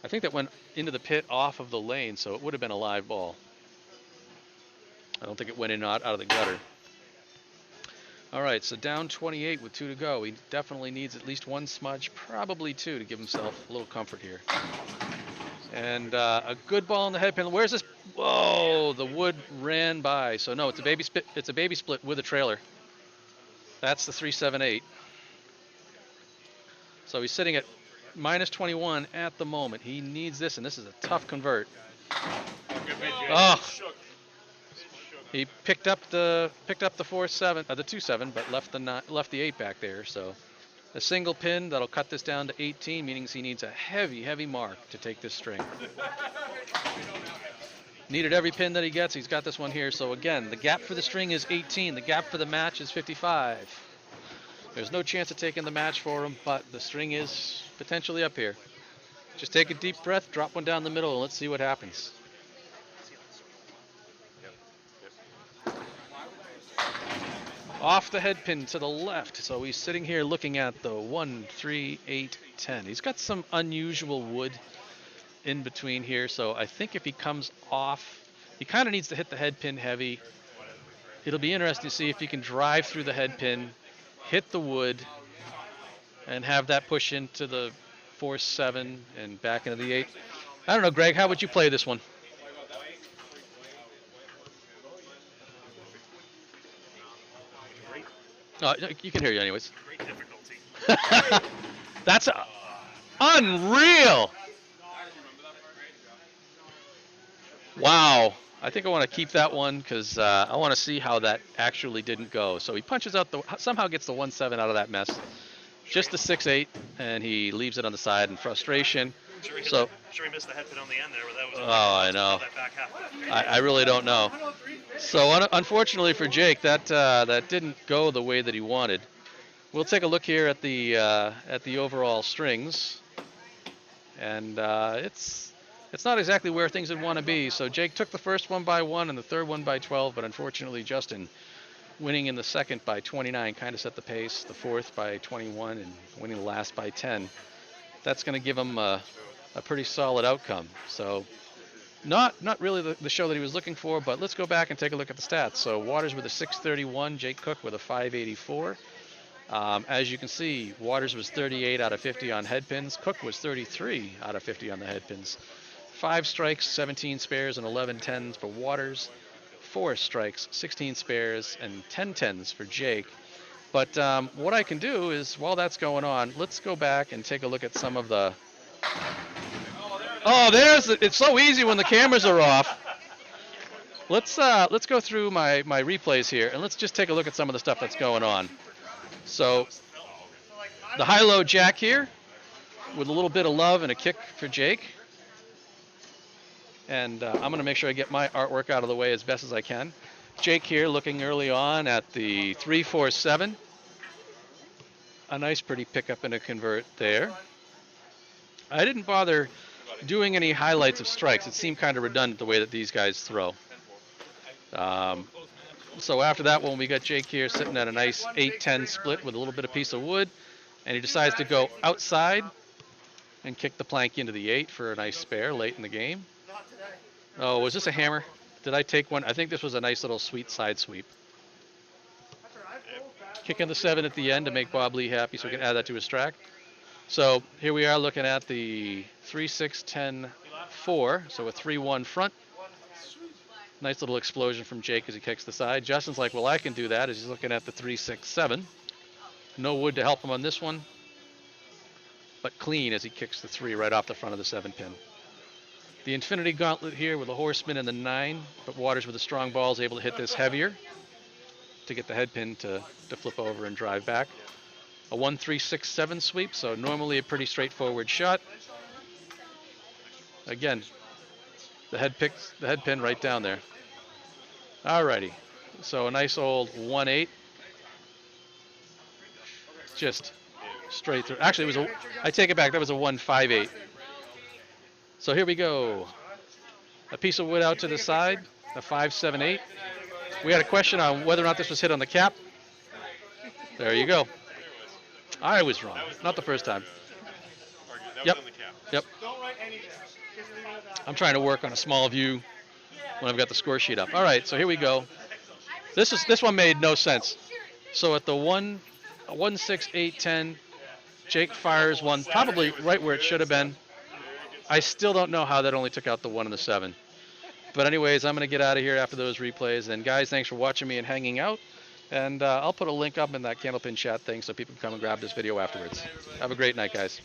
I think that went into the pit off of the lane, so it would have been a live ball. I don't think it went in out of the gutter. All right, so down 28 with 2 to go. He definitely needs at least 1 smudge, probably 2, to give himself a little comfort here. And a good ball in the head pin. Where's this? Whoa, the wood ran by. So no, it's a baby split. It's a baby split with a trailer. That's the 378. So he's sitting at minus 21 at the moment. He needs this, and this is a tough convert. Good bid, Jay. Oh, Shook. he picked up the 4-7, the 2-7, but left the 8 back there. So a single pin that'll cut this down to 18, meaning he needs a heavy mark to take this string. Needed every pin that he gets. He's got this one here. So again, the gap for the string is 18. The gap for the match is 55. There's no chance of taking the match for him, but the string is potentially up here. Just take a deep breath, drop one down the middle, and let's see what happens. Off the head pin to the left. So he's sitting here looking at the 1, 3, 8, 10. He's got some unusual wood in between here. So I think if he comes off, he kind of needs to hit the head pin heavy. It'll be interesting to see if he can drive through the head pin, hit the wood, and have that push into the 4-7 and back into the 8. I don't know, Greg, how would you play this one? You can hear you anyways. Great difficulty. That's unreal. Wow. I think I want to keep that one because I want to see how that actually didn't go. So he punches out somehow gets the 1-7 out of that mess. Just the 6-8, and he leaves it on the side in frustration. Sure he missed the head pin on the end there, but that was I know. that back half. I really don't know. So unfortunately for Jake, that didn't go the way that he wanted. We'll take a look here at the overall strings, and it's not exactly where things would want to be. So Jake took the first one by 1 and the third one by 12, but unfortunately Justin, winning in the second by 29, kind of set the pace. The fourth by 21, and winning the last by 10. That's going to give him a pretty solid outcome. So not really the show that he was looking for, but let's go back and take a look at the stats. So Waters with a 631, Jake Cook with a 584. As you can see, Waters was 38 out of 50 on head pins. Cook was 33 out of 50 on the head pins. 5 strikes, 17 spares, and 11 tens for Waters. 4 strikes, 16 spares, and 10 tens for Jake. But what I can do is, while that's going on, let's go back and take a look at some of the... Oh, it's so easy when the cameras are off. Let's go through my replays here, and let's just take a look at some of the stuff that's going on. So the high-low jack here with a little bit of love and a kick for Jake. And I'm going to make sure I get my artwork out of the way as best as I can. Jake here looking early on at the 3-4-7. A nice pretty pickup and a convert there. I didn't bother doing any highlights of strikes. It seemed kind of redundant the way that these guys throw. So after that one, we got Jake here sitting at a nice 8-10 split with a little bit of piece of wood. And he decides to go outside and kick the plank into the 8 for a nice spare late in the game. Oh, was this a hammer? Did I take one? I think this was a nice little sweet side sweep. Kicking the 7 at the end to make Bob Lee happy so we can add that to his track. So here we are looking at the 3-6-10-4, so a 3-1 front. Nice little explosion from Jake as he kicks the side. Justin's like, well, I can do that, as he's looking at the 3-6-7. No wood to help him on this one, but clean as he kicks the 3 right off the front of the 7 pin. The Infinity Gauntlet here with a horseman and the 9, but Waters with a strong ball is able to hit this heavier to get the head pin to flip over and drive back. A 1-3-6-7 sweep, so normally a pretty straightforward shot. Again, the head pin right down there. Alrighty, so a nice old 1-8. Just straight through. Actually, I take it back, that was a 1-5-8. So here we go. A piece of wood out to the side, a 5-7-8. We had a question on whether or not this was hit on the cap. There you go. I was wrong. Not the first time. Yep. Yep. I'm trying to work on a small view when I've got the score sheet up. All right, so here we go. This one made no sense. So at the 1-6-8-10, Jake fires one probably right where it should have been. I still don't know how that only took out the 1 and the 7. But anyways, I'm going to get out of here after those replays. And guys, thanks for watching me and hanging out. And I'll put a link up in that Candlepin chat thing so people can come and grab this video afterwards. Have a great night, guys.